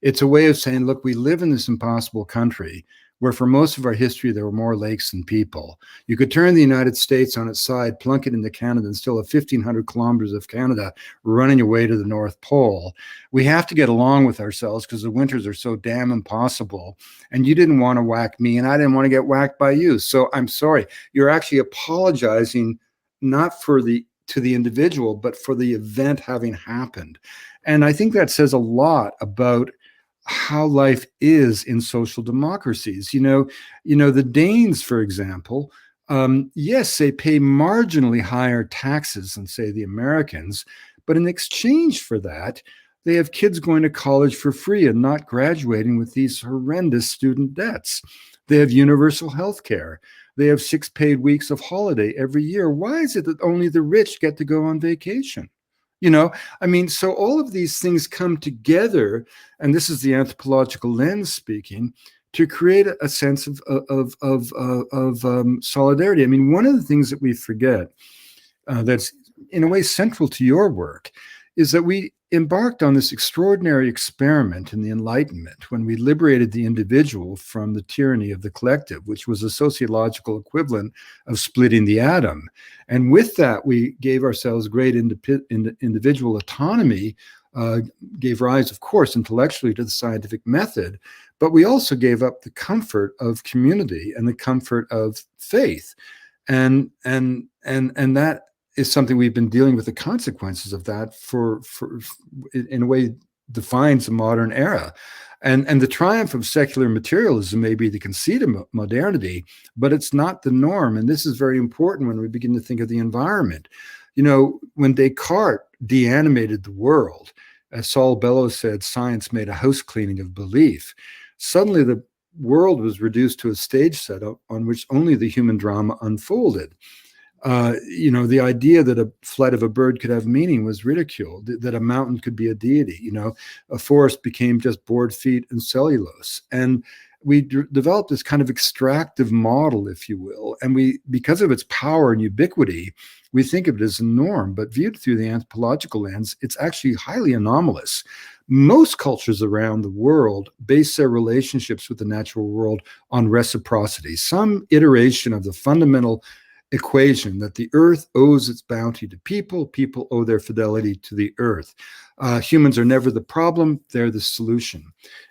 It's a way of saying, look, we live in this impossible country. where for most of our history, there were more lakes than people. You could turn the United States on its side, plunk it into Canada, and still have 1,500 kilometers of Canada running away to the North Pole. We have to get along with ourselves because the winters are so damn impossible. And you didn't want to whack me, and I didn't want to get whacked by you. So I'm sorry. You're actually apologizing not for to the individual, but for the event having happened. And I think that says a lot about how life is in social democracies. The Danes, for example, yes, they pay marginally higher taxes than, say, the Americans, but in exchange for that, they have kids going to college for free and not graduating with these horrendous student debts. They have universal health care. They have 6 paid weeks of holiday every year. Why is it that only the rich get to go on vacation? So all of these things come together, and this is the anthropological lens speaking, to create a sense of solidarity. I mean, one of the things that we forget that's in a way central to your work is that we embarked on this extraordinary experiment in the Enlightenment when we liberated the individual from the tyranny of the collective, which was a sociological equivalent of splitting the atom. And with that, we gave ourselves great individual autonomy, gave rise, of course, intellectually to the scientific method, but we also gave up the comfort of community and the comfort of faith. And that is something we've been dealing with the consequences of that for in a way defines the modern era. And the triumph of secular materialism may be the conceit of modernity, but it's not the norm. And this is very important when we begin to think of the environment. When Descartes deanimated the world, as Saul Bellow said, science made a house cleaning of belief. Suddenly the world was reduced to a stage setup on which only the human drama unfolded. The idea that a flight of a bird could have meaning was ridiculed, that a mountain could be a deity. A forest became just board feet and cellulose. And we developed this kind of extractive model, if you will. And because of its power and ubiquity, we think of it as a norm, but viewed through the anthropological lens, it's actually highly anomalous. Most cultures around the world base their relationships with the natural world on reciprocity, some iteration of the fundamental equation that the earth owes its bounty to people, people owe their fidelity to the earth. Humans are never the problem, they're the solution.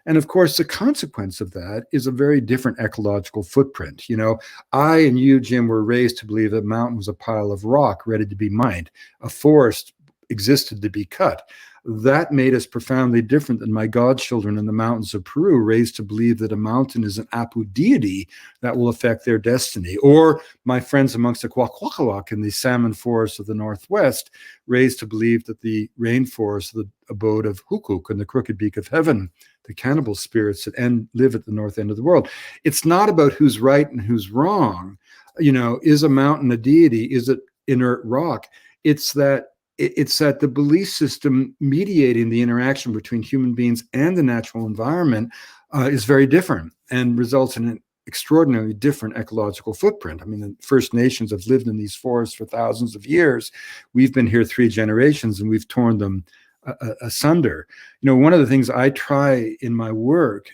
And of course, the consequence of that is a very different ecological footprint. I and you, Jim, were raised to believe that a mountain was a pile of rock ready to be mined. A forest existed to be cut. That made us profoundly different than my godchildren in the mountains of Peru, raised to believe that a mountain is an Apu deity that will affect their destiny. Or my friends amongst the Kwakwaka'wakw in the salmon forests of the Northwest, raised to believe that the rainforest, the abode of Hukuk and the crooked beak of heaven, the cannibal spirits that live at the north end of the world. It's not about who's right and who's wrong. Is a mountain a deity? Is it inert rock? It's that the belief system mediating the interaction between human beings and the natural environment is very different and results in an extraordinarily different ecological footprint. I mean, the First Nations have lived in these forests for thousands of years. We've been here 3 generations and we've torn them asunder. One of the things I try in my work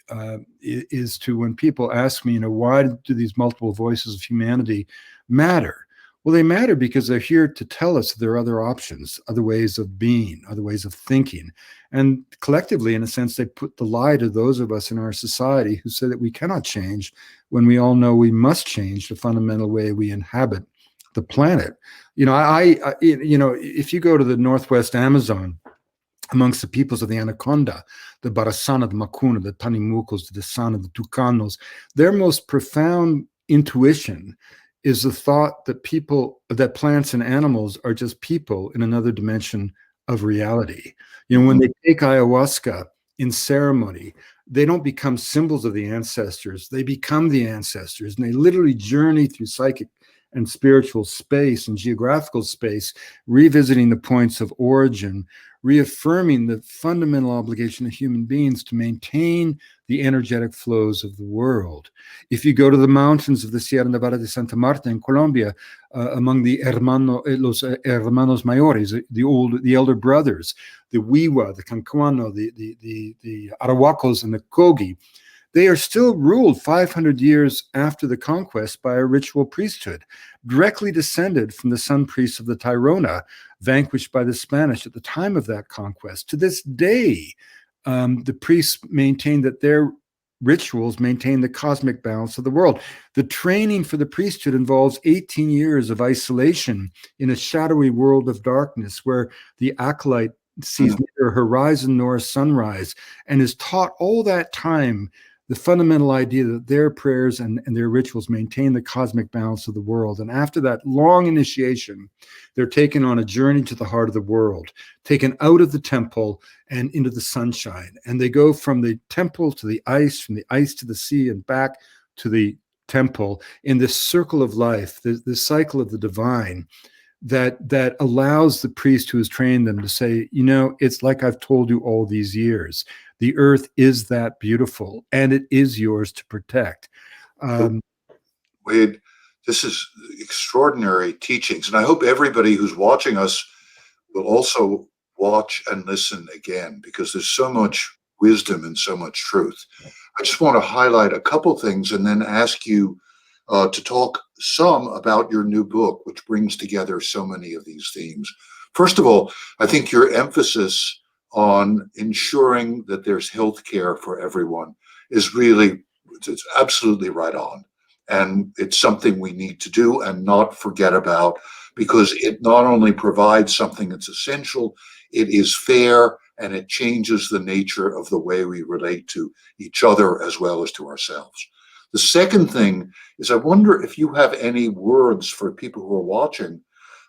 is to, when people ask me, why do these multiple voices of humanity matter? Well, they matter because they're here to tell us there are other options, other ways of being, other ways of thinking. And collectively, in a sense, they put the lie to those of us in our society who say that we cannot change when we all know we must change the fundamental way we inhabit the planet. If you go to the Northwest Amazon, amongst the peoples of the Anaconda, the Barasana, the Makuna, the Tanimucos, the Desana, the Tucanos, their most profound intuition is the thought that plants and animals are just people in another dimension of reality. When they take ayahuasca in ceremony, they don't become symbols of the ancestors, they become the ancestors, and they literally journey through psychic and spiritual space and geographical space, revisiting the points of origin, reaffirming the fundamental obligation of human beings to maintain the energetic flows of the world. If you go to the mountains of the Sierra Nevada de Santa Marta in Colombia, among the hermanos mayores, the elder brothers, the Wiwa, the Cancuano, the Arawakos, and the Kogi, they are still ruled 500 years after the conquest by a ritual priesthood, directly descended from the sun priests of the Tirona, vanquished by the Spanish at the time of that conquest. To this day, the priests maintain that their rituals maintain the cosmic balance of the world. The training for the priesthood involves 18 years of isolation in a shadowy world of darkness where the acolyte sees neither a horizon nor a sunrise and is taught all that time the fundamental idea that their prayers and their rituals maintain the cosmic balance of the world. And after that long initiation, they're taken on a journey to the heart of the world, taken out of the temple and into the sunshine. And they go from the temple to the ice, from the ice to the sea, and back to the temple in this circle of life, this cycle of the divine that allows the priest who has trained them to say, it's like I've told you all these years. The earth is that beautiful, and it is yours to protect. Wade, this is extraordinary teachings, and I hope everybody who's watching us will also watch and listen again, because there's so much wisdom and so much truth. I just want to highlight a couple things and then ask you to talk some about your new book, which brings together so many of these themes. First of all, I think your emphasis on ensuring that there's health care for everyone is really, it's absolutely right on. And it's something we need to do and not forget about, because it not only provides something that's essential, it is fair, and it changes the nature of the way we relate to each other as well as to ourselves. The second thing is, I wonder if you have any words for people who are watching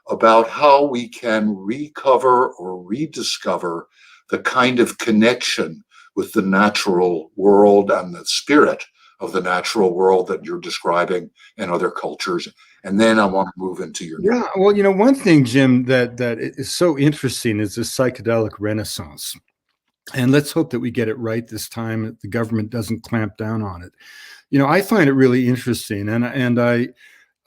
about how we can recover or rediscover the kind of connection with the natural world and the spirit of the natural world that you're describing in other cultures. And then I want to move into your... Yeah, well, one thing, Jim, that is so interesting is the psychedelic renaissance. And let's hope that we get it right this time, that the government doesn't clamp down on it. I find it really interesting. And I,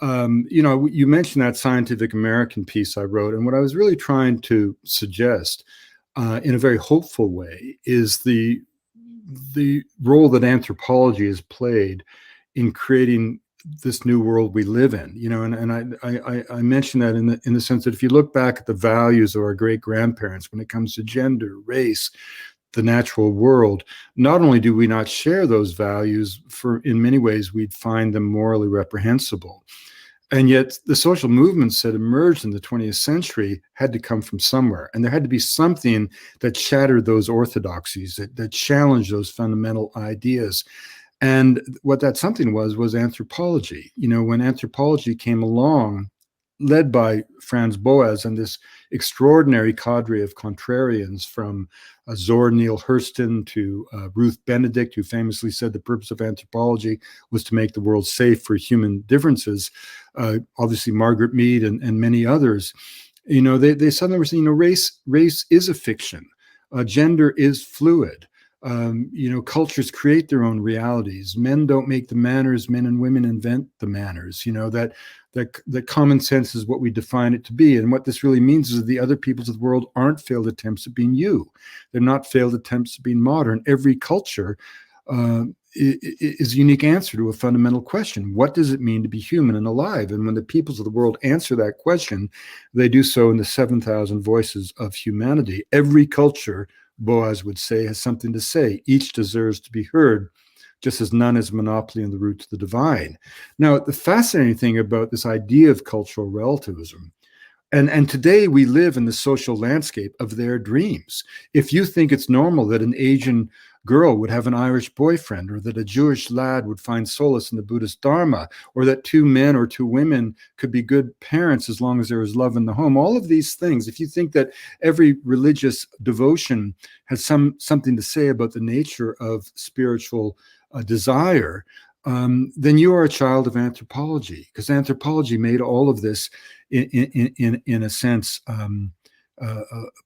you mentioned that Scientific American piece I wrote. And what I was really trying to suggest in a very hopeful way is the role that anthropology has played in creating this new world we live in. And I mention that in the sense that if you look back at the values of our great grandparents when it comes to gender, race, the natural world, not only do we not share those values, in many ways we'd find them morally reprehensible. And yet the social movements that emerged in the 20th century had to come from somewhere. And there had to be something that shattered those orthodoxies, that challenged those fundamental ideas. And what that something was anthropology. When anthropology came along, led by Franz Boas and this extraordinary cadre of contrarians, from Zora Neale Hurston to Ruth Benedict, who famously said the purpose of anthropology was to make the world safe for human differences. Obviously, Margaret Mead and many others. They suddenly were saying, race is a fiction. Gender is fluid. Cultures create their own realities. Men don't make the manners. Men and women invent the manners. That common sense is what we define it to be. And what this really means is that the other peoples of the world aren't failed attempts at being you. They're not failed attempts at being modern. Every culture is a unique answer to a fundamental question. What does it mean to be human and alive? And when the peoples of the world answer that question, they do so in the 7,000 voices of humanity. Every culture, Boas would say, has something to say. Each deserves to be heard, just as none has a monopoly on the route to the divine. Now, the fascinating thing about this idea of cultural relativism, and today we live in the social landscape of their dreams. If you think it's normal that an Asian girl would have an Irish boyfriend, or that a Jewish lad would find solace in the Buddhist Dharma, or that two men or two women could be good parents as long as there is love in the home, all of these things, if you think that every religious devotion has something to say about the nature of spiritual desire, then you are a child of anthropology, because anthropology made all of this in a sense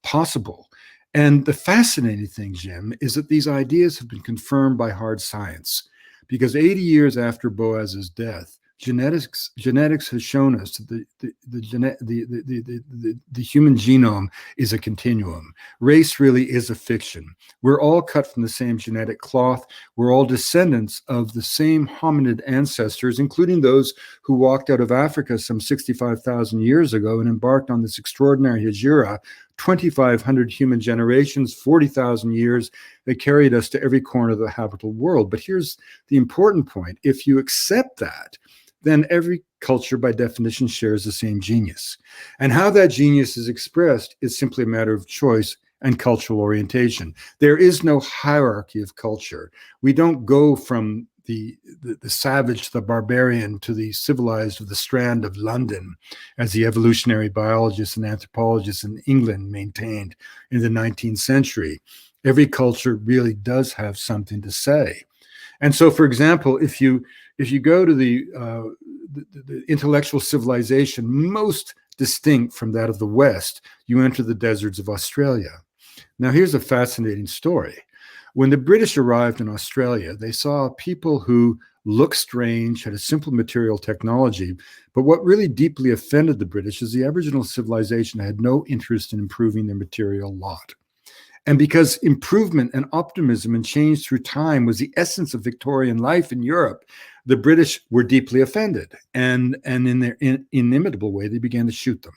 possible. And the fascinating thing, Jim, is that these ideas have been confirmed by hard science, because 80 years after Boas's death, genetics has shown us that the human genome is a continuum. Race really is a fiction. We're all cut from the same genetic cloth. We're all descendants of the same hominid ancestors, including those who walked out of Africa some 65,000 years ago and embarked on this extraordinary hijra, 2,500 human generations, 40,000 years. They carried us to every corner of the habitable world. But here's the important point. If you accept that, then every culture by definition shares the same genius. And how that genius is expressed is simply a matter of choice and cultural orientation. There is no hierarchy of culture. We don't go from the savage to the barbarian to the civilized of the Strand of London, as the evolutionary biologists and anthropologists in England maintained in the 19th century. Every culture really does have something to say. And so, for example, if you go to the intellectual civilization most distinct from that of the West, you enter the deserts of Australia. Now, here's a fascinating story. When the British arrived in Australia, they saw people who looked strange, had a simple material technology, but what really deeply offended the British is the Aboriginal civilization had no interest in improving their material lot. And because improvement and optimism and change through time was the essence of Victorian life in Europe, the British were deeply offended. And in their inimitable way, they began to shoot them.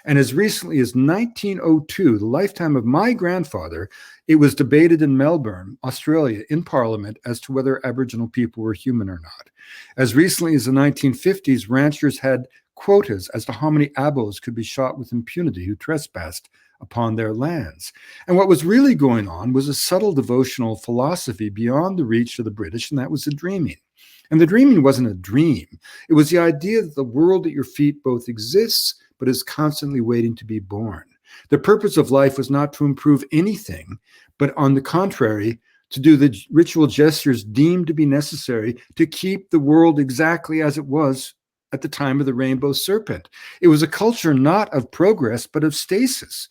And as recently as 1902, the lifetime of my grandfather, it was debated in Melbourne, Australia, in Parliament as to whether Aboriginal people were human or not. As recently as the 1950s, ranchers had quotas as to how many abos could be shot with impunity who trespassed upon their lands. And what was really going on was a subtle devotional philosophy beyond the reach of the British, and that was the dreaming. And the dreaming wasn't a dream. It was the idea that the world at your feet both exists, but is constantly waiting to be born. The purpose of life was not to improve anything, but on the contrary, to do the ritual gestures deemed to be necessary to keep the world exactly as it was at the time of the rainbow serpent. It was a culture not of progress, but of stasis.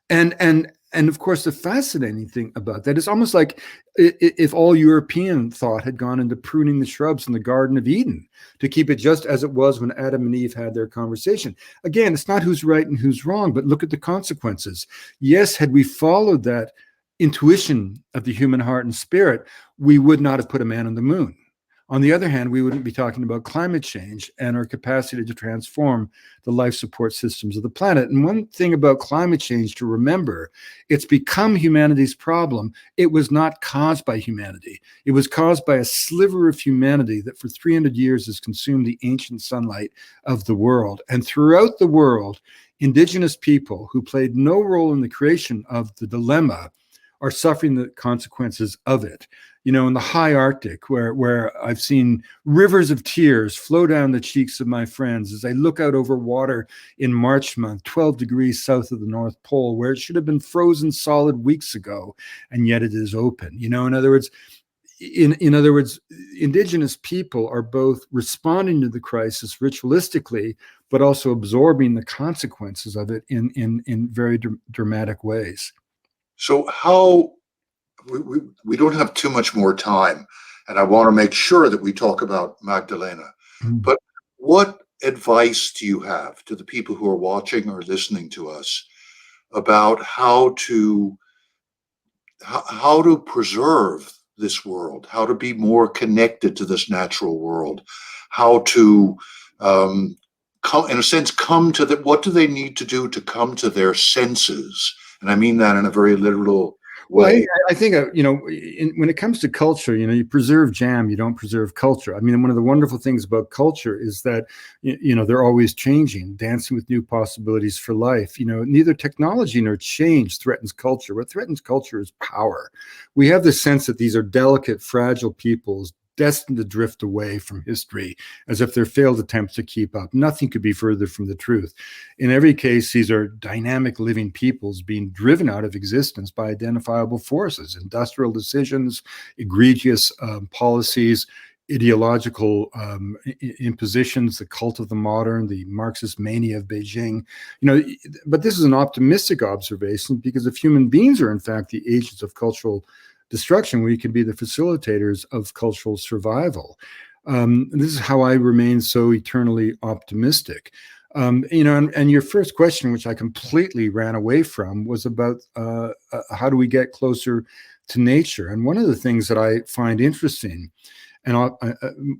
And of course, the fascinating thing about that is almost like if all European thought had gone into pruning the shrubs in the Garden of Eden to keep it just as it was when Adam and Eve had their conversation. Again, it's not who's right and who's wrong, but look at the consequences. Yes, had we followed that intuition of the human heart and spirit, we would not have put a man on the moon. On the other hand, we wouldn't be talking about climate change and our capacity to transform the life support systems of the planet. And one thing about climate change to remember, it's become humanity's problem. It was not caused by humanity. It was caused by a sliver of humanity that for 300 years has consumed the ancient sunlight of the world. And throughout the world, indigenous people who played no role in the creation of the dilemma are suffering the consequences of it. You know, in the high Arctic, where I've seen rivers of tears flow down the cheeks of my friends as I look out over water in March month, 12 degrees south of the North Pole, where it should have been frozen solid weeks ago, and yet it is open. You know, in other words, indigenous people are both responding to the crisis ritualistically, but also absorbing the consequences of it in very dramatic ways. So how we don't have too much more time, and I want to make sure that we talk about Magdalena. Mm-hmm. But what advice do you have to the people who are watching or listening to us about how to preserve this world, how to be more connected to this natural world, how to come to what do they need to do to come to their senses? And I mean that in a very literal way. Well, I think, when it comes to culture, you preserve jam, you don't preserve culture. I mean, one of the wonderful things about culture is that, they're always changing, dancing with new possibilities for life. Neither technology nor change threatens culture. What threatens culture is power. We have this sense that these are delicate, fragile peoples destined to drift away from history as if their failed attempts to keep up. Nothing could be further from the truth. In every case, these are dynamic living peoples being driven out of existence by identifiable forces, industrial decisions, egregious policies, ideological impositions, the cult of the modern, the Marxist mania of Beijing. But this is an optimistic observation, because if human beings are in fact the agents of cultural destruction, we can be the facilitators of cultural survival. This is how I remain so eternally optimistic. And your first question, which I completely ran away from, was about how do we get closer to nature? And one of the things that I find interesting and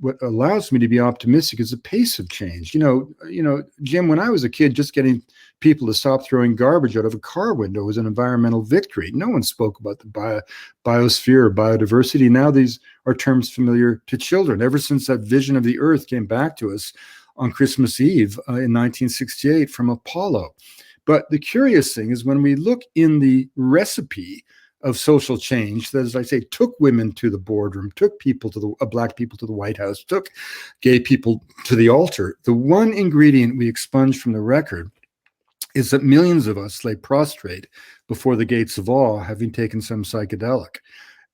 what allows me to be optimistic is the pace of change. Jim, when I was a kid, just getting people to stop throwing garbage out of a car window was an environmental victory. No one spoke about the biosphere or biodiversity. Now these are terms familiar to children. Ever since that vision of the Earth came back to us on Christmas Eve in 1968 from Apollo. But the curious thing is when we look in the recipe of social change that, as I say, took women to the boardroom, took people to the black people to the White House, took gay people to the altar. The one ingredient we expunge from the record is that millions of us lay prostrate before the gates of awe, having taken some psychedelic.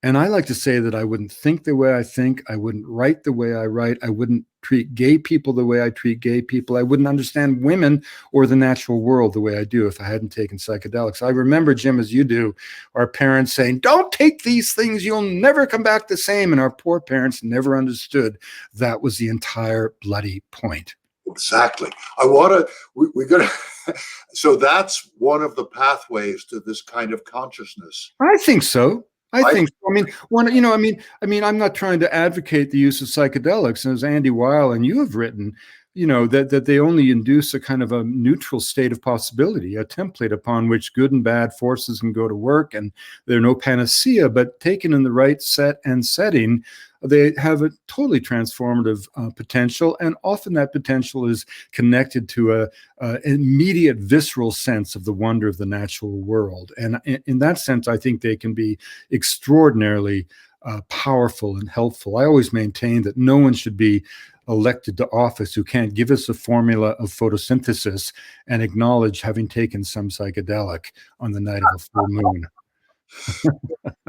And I like to say that I wouldn't think the way I think, I wouldn't write the way I write, I wouldn't treat gay people the way I treat gay people, I wouldn't understand women or the natural world the way I do if I hadn't taken psychedelics. I remember, Jim, as you do, our parents saying, don't take these things, you'll never come back the same. And our poor parents never understood that was the entire bloody point. Exactly. We're going to, so that's one of the pathways to this kind of consciousness. I think so. I think, I'm not trying to advocate the use of psychedelics. And as Andy Weil and you have written, that they only induce a kind of a neutral state of possibility, a template upon which good and bad forces can go to work. And they're no panacea, but taken in the right set and setting, they have a totally transformative potential. And often that potential is connected to an immediate visceral sense of the wonder of the natural world. And in that sense, I think they can be extraordinarily powerful and helpful. I always maintain that no one should be elected to office who can't give us a formula of photosynthesis and acknowledge having taken some psychedelic on the night of a full moon.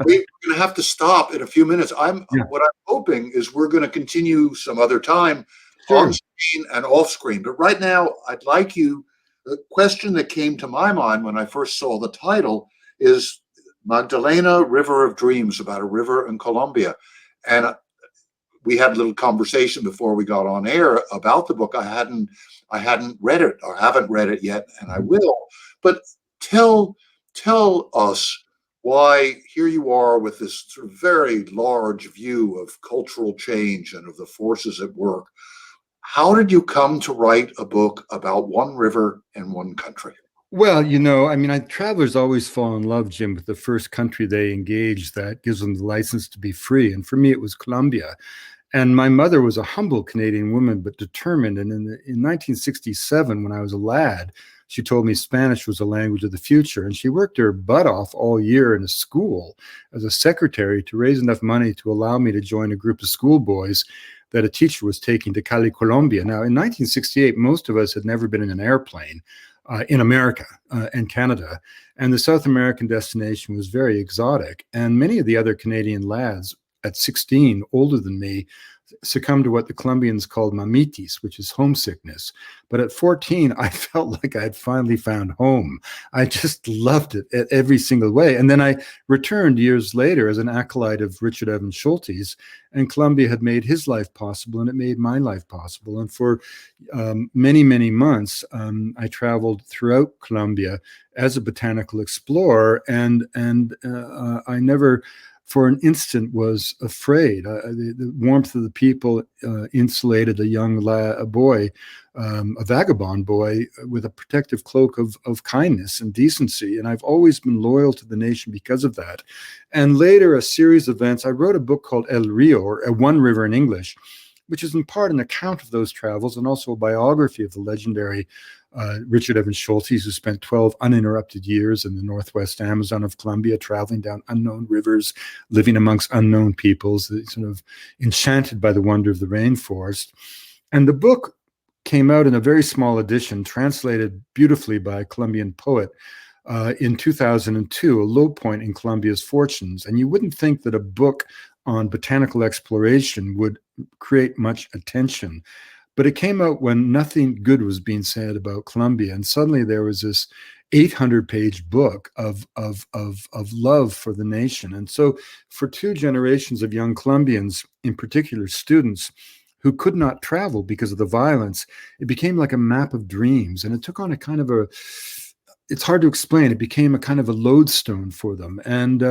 We're going to have to stop in a few minutes. What I'm hoping is we're going to continue some other time on screen and off screen. But right now, I'd like the question that came to my mind when I first saw the title is Magdalena, River of Dreams, about a river in Colombia. And we had a little conversation before we got on air about the book. I hadn't read it or haven't read it yet, and I will. But tell us why here you are with this sort of very large view of cultural change and of the forces at work. How did you come to write a book about one river in one country? Well, travelers always fall in love, Jim, with the first country they engage that gives them the license to be free. And for me, it was Colombia. And my mother was a humble Canadian woman, but determined. And in 1967, when I was a lad, she told me Spanish was a language of the future. And she worked her butt off all year in a school as a secretary to raise enough money to allow me to join a group of schoolboys that a teacher was taking to Cali, Colombia. Now, in 1968, most of us had never been in an airplane in America and Canada. And the South American destination was very exotic. And many of the other Canadian lads at 16, older than me, succumbed to what the Colombians called mamitis, which is homesickness. But at 14, I felt like I had finally found home. I just loved it at every single way. And then I returned years later as an acolyte of Richard Evans Schultes, and Colombia had made his life possible, and it made my life possible. And for many, many months, I traveled throughout Colombia as a botanical explorer, and I never for an instant was afraid. The warmth of the people insulated a young boy, a vagabond boy, with a protective cloak of kindness and decency. And I've always been loyal to the nation because of that. And later, a series of events, I wrote a book called El Rio, or One River in English, which is in part an account of those travels and also a biography of the legendary Richard Evans Schultes, who spent 12 uninterrupted years in the Northwest Amazon of Colombia, traveling down unknown rivers, living amongst unknown peoples, sort of enchanted by the wonder of the rainforest. And the book came out in a very small edition, translated beautifully by a Colombian poet in 2002, a low point in Colombia's fortunes. And you wouldn't think that a book on botanical exploration would create much attention. But it came out when nothing good was being said about Colombia. And suddenly there was this 800-page book of love for the nation. And so for two generations of young Colombians, in particular students, who could not travel because of the violence. It became like a map of dreams, and it took on a kind of a, it's hard to explain. It became a kind of a lodestone for them. And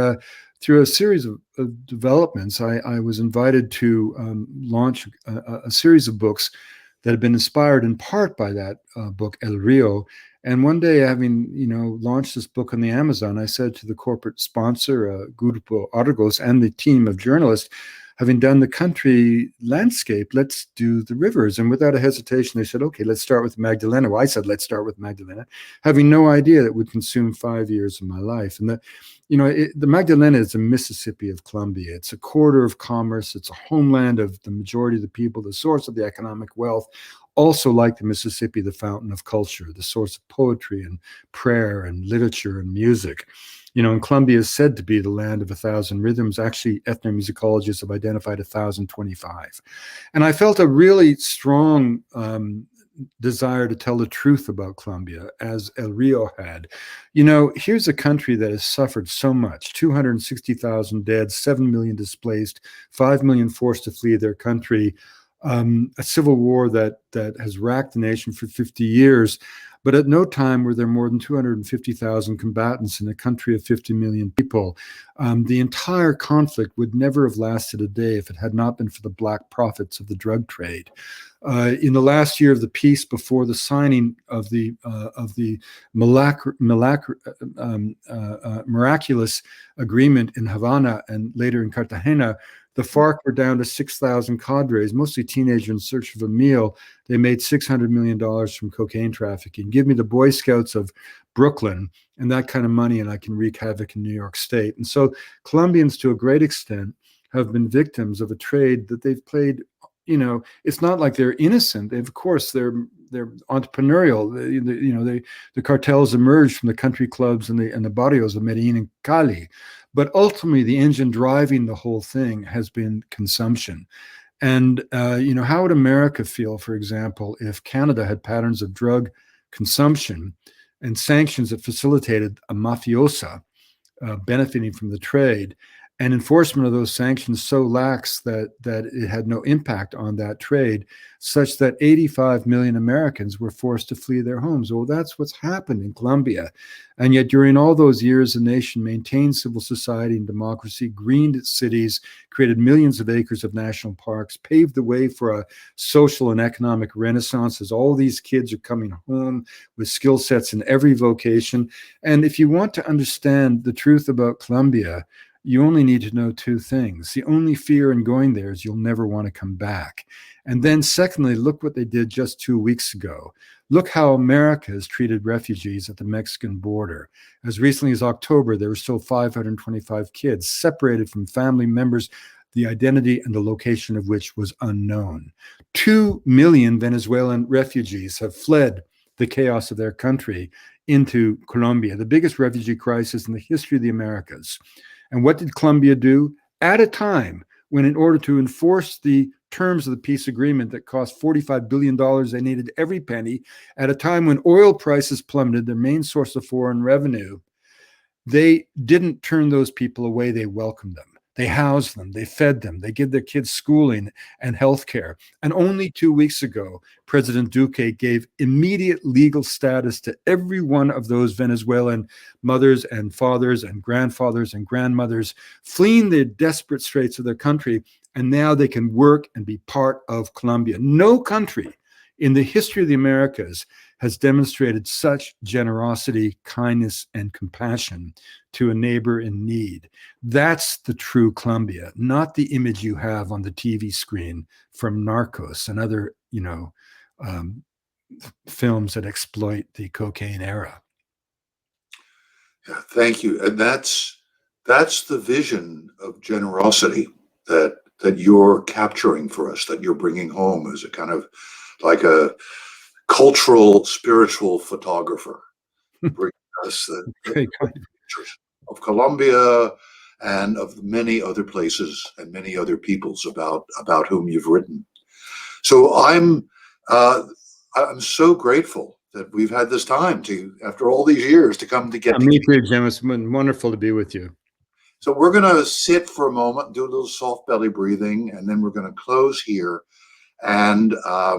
through a series of developments, I was invited to launch a series of books that had been inspired in part by that book, El Rio. And one day, having launched this book on the Amazon, I said to the corporate sponsor, Grupo Argos, and the team of journalists, having done the country landscape, let's do the rivers. And without a hesitation, they said, okay, let's start with Magdalena. Well, I said, let's start with Magdalena, having no idea that it would consume 5 years of my life. And the Magdalena is the Mississippi of Colombia. It's a corridor of commerce. It's a homeland of the majority of the people, the source of the economic wealth. Also, like the Mississippi, the fountain of culture, the source of poetry and prayer and literature and music. And Colombia is said to be the land of 1,000 rhythms. Actually, ethnomusicologists have identified 1,025. And I felt a really strong desire to tell the truth about Colombia, as El Rio had. Here's a country that has suffered so much: 260,000 dead, 7 million displaced, 5 million forced to flee their country, a civil war that has racked the nation for 50 years. But at no time were there more than 250,000 combatants in a country of 50 million people. The entire conflict would never have lasted a day if it had not been for the black profits of the drug trade. In the last year of the peace, before the signing of the miraculous agreement in Havana and later in Cartagena, the FARC were down to 6,000 cadres, mostly teenagers in search of a meal. They made $600 million from cocaine trafficking. Give me the Boy Scouts of Brooklyn and that kind of money, and I can wreak havoc in New York State. And so Colombians, to a great extent, have been victims of a trade that they've played. It's not like they're innocent. Of course, they're entrepreneurial. The cartels emerged from the country clubs and the barrios of Medellin and Cali. But ultimately, the engine driving the whole thing has been consumption. And, how would America feel, for example, if Canada had patterns of drug consumption and sanctions that facilitated a mafiosa benefiting from the trade, and enforcement of those sanctions so lax that it had no impact on that trade, such that 85 million Americans were forced to flee their homes? Well, that's what's happened in Colombia. And yet during all those years, the nation maintained civil society and democracy, greened its cities, created millions of acres of national parks, paved the way for a social and economic renaissance, as all these kids are coming home with skill sets in every vocation. And if you want to understand the truth about Colombia, you only need to know two things. The only fear in going there is you'll never want to come back. And then secondly, look what they did just 2 weeks ago. Look how America has treated refugees at the Mexican border. As recently as October, there were still 525 kids separated from family members, the identity and the location of which was unknown. 2 million Venezuelan refugees have fled the chaos of their country into Colombia, the biggest refugee crisis in the history of the Americas. And what did Colombia do? At a time when, in order to enforce the terms of the peace agreement that cost $45 billion, they needed every penny, at a time when oil prices plummeted, their main source of foreign revenue, they didn't turn those people away. They welcomed them. They housed them, they fed them, they give their kids schooling and health care. And only 2 weeks ago, President Duque gave immediate legal status to every one of those Venezuelan mothers and fathers and grandfathers and grandmothers fleeing the desperate straits of their country. And now they can work and be part of Colombia. No country in the history of the Americas has demonstrated such generosity, kindness, and compassion to a neighbor in need. That's the true Colombia, not the image you have on the TV screen from Narcos and other, films that exploit the cocaine era. Yeah, thank you. And that's the vision of generosity that you're capturing for us, that you're bringing home as a kind of like a cultural, spiritual photographer, bringing us the pictures of Colombia and of many other places and many other peoples about whom you've written. So I'm so grateful that we've had this time to, after all these years, to come together. Me too, Jim. It's been wonderful to be with you. So we're going to sit for a moment, do a little soft belly breathing, and then we're going to close here. And I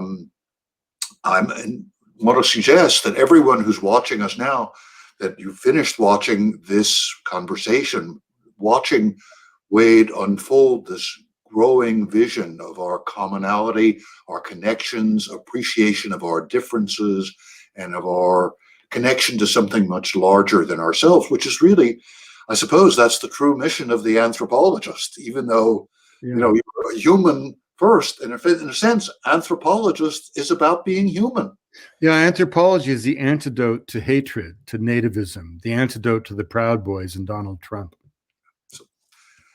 want to suggest that everyone who's watching us now, that you finished watching this conversation, watching Wade unfold this growing vision of our commonality, our connections, appreciation of our differences, and of our connection to something much larger than ourselves, which is really, I suppose, that's the true mission of the anthropologist, even though, you're a human first. And in a sense, anthropologist is about being human. Yeah, anthropology is the antidote to hatred, to nativism, the antidote to the Proud Boys and Donald Trump.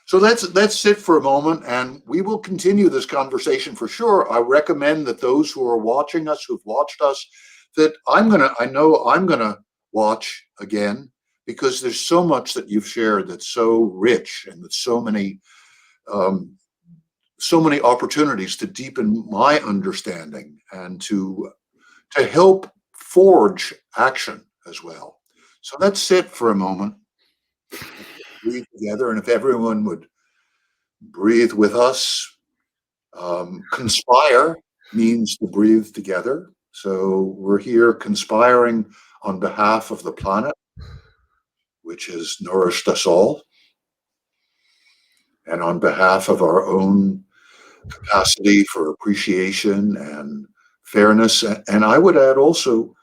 So let's sit for a moment, and we will continue this conversation for sure. I recommend that those who are watching us, who've watched us, that I know I'm gonna watch again, because there's so much that you've shared that's so rich, and with so many opportunities to deepen my understanding and to help forge action as well. So let's sit for a moment, breathe together, and if everyone would breathe with us. Conspire means to breathe together. So we're here conspiring on behalf of the planet, which has nourished us all, and on behalf of our own capacity for appreciation and fairness. And I would add also,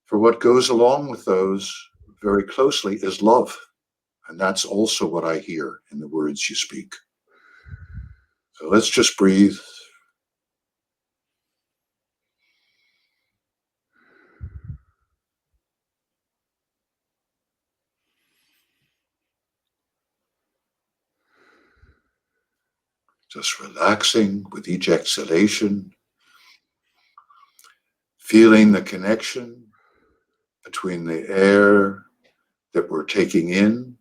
for what goes along with those very closely, is love. And that's also what I hear in the words you speak. So let's just breathe. Just relaxing with each exhalation, feeling the connection between the air that we're taking in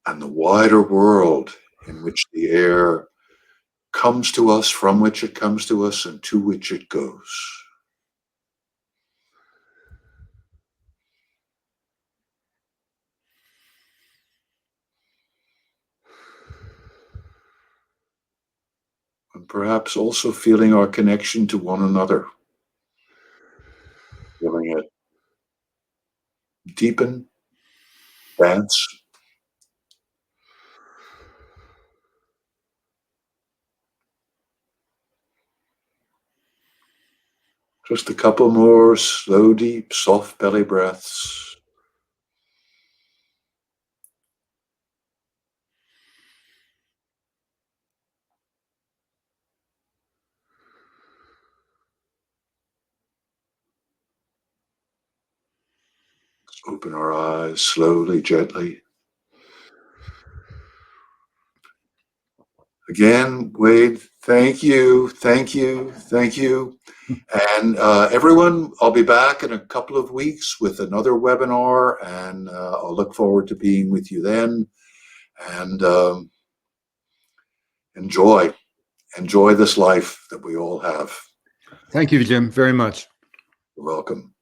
and the wider world in which the air comes to us, from which it comes to us, and to which it goes. And perhaps also feeling our connection to one another, feeling it deepen, dance. Just a couple more slow, deep, soft belly breaths. Let's open our eyes slowly, gently. Again, Wade, thank you, thank you, thank you. And everyone, I'll be back in a couple of weeks with another webinar, and I'll look forward to being with you then. And enjoy this life that we all have. Thank you, Jim, very much. You're welcome.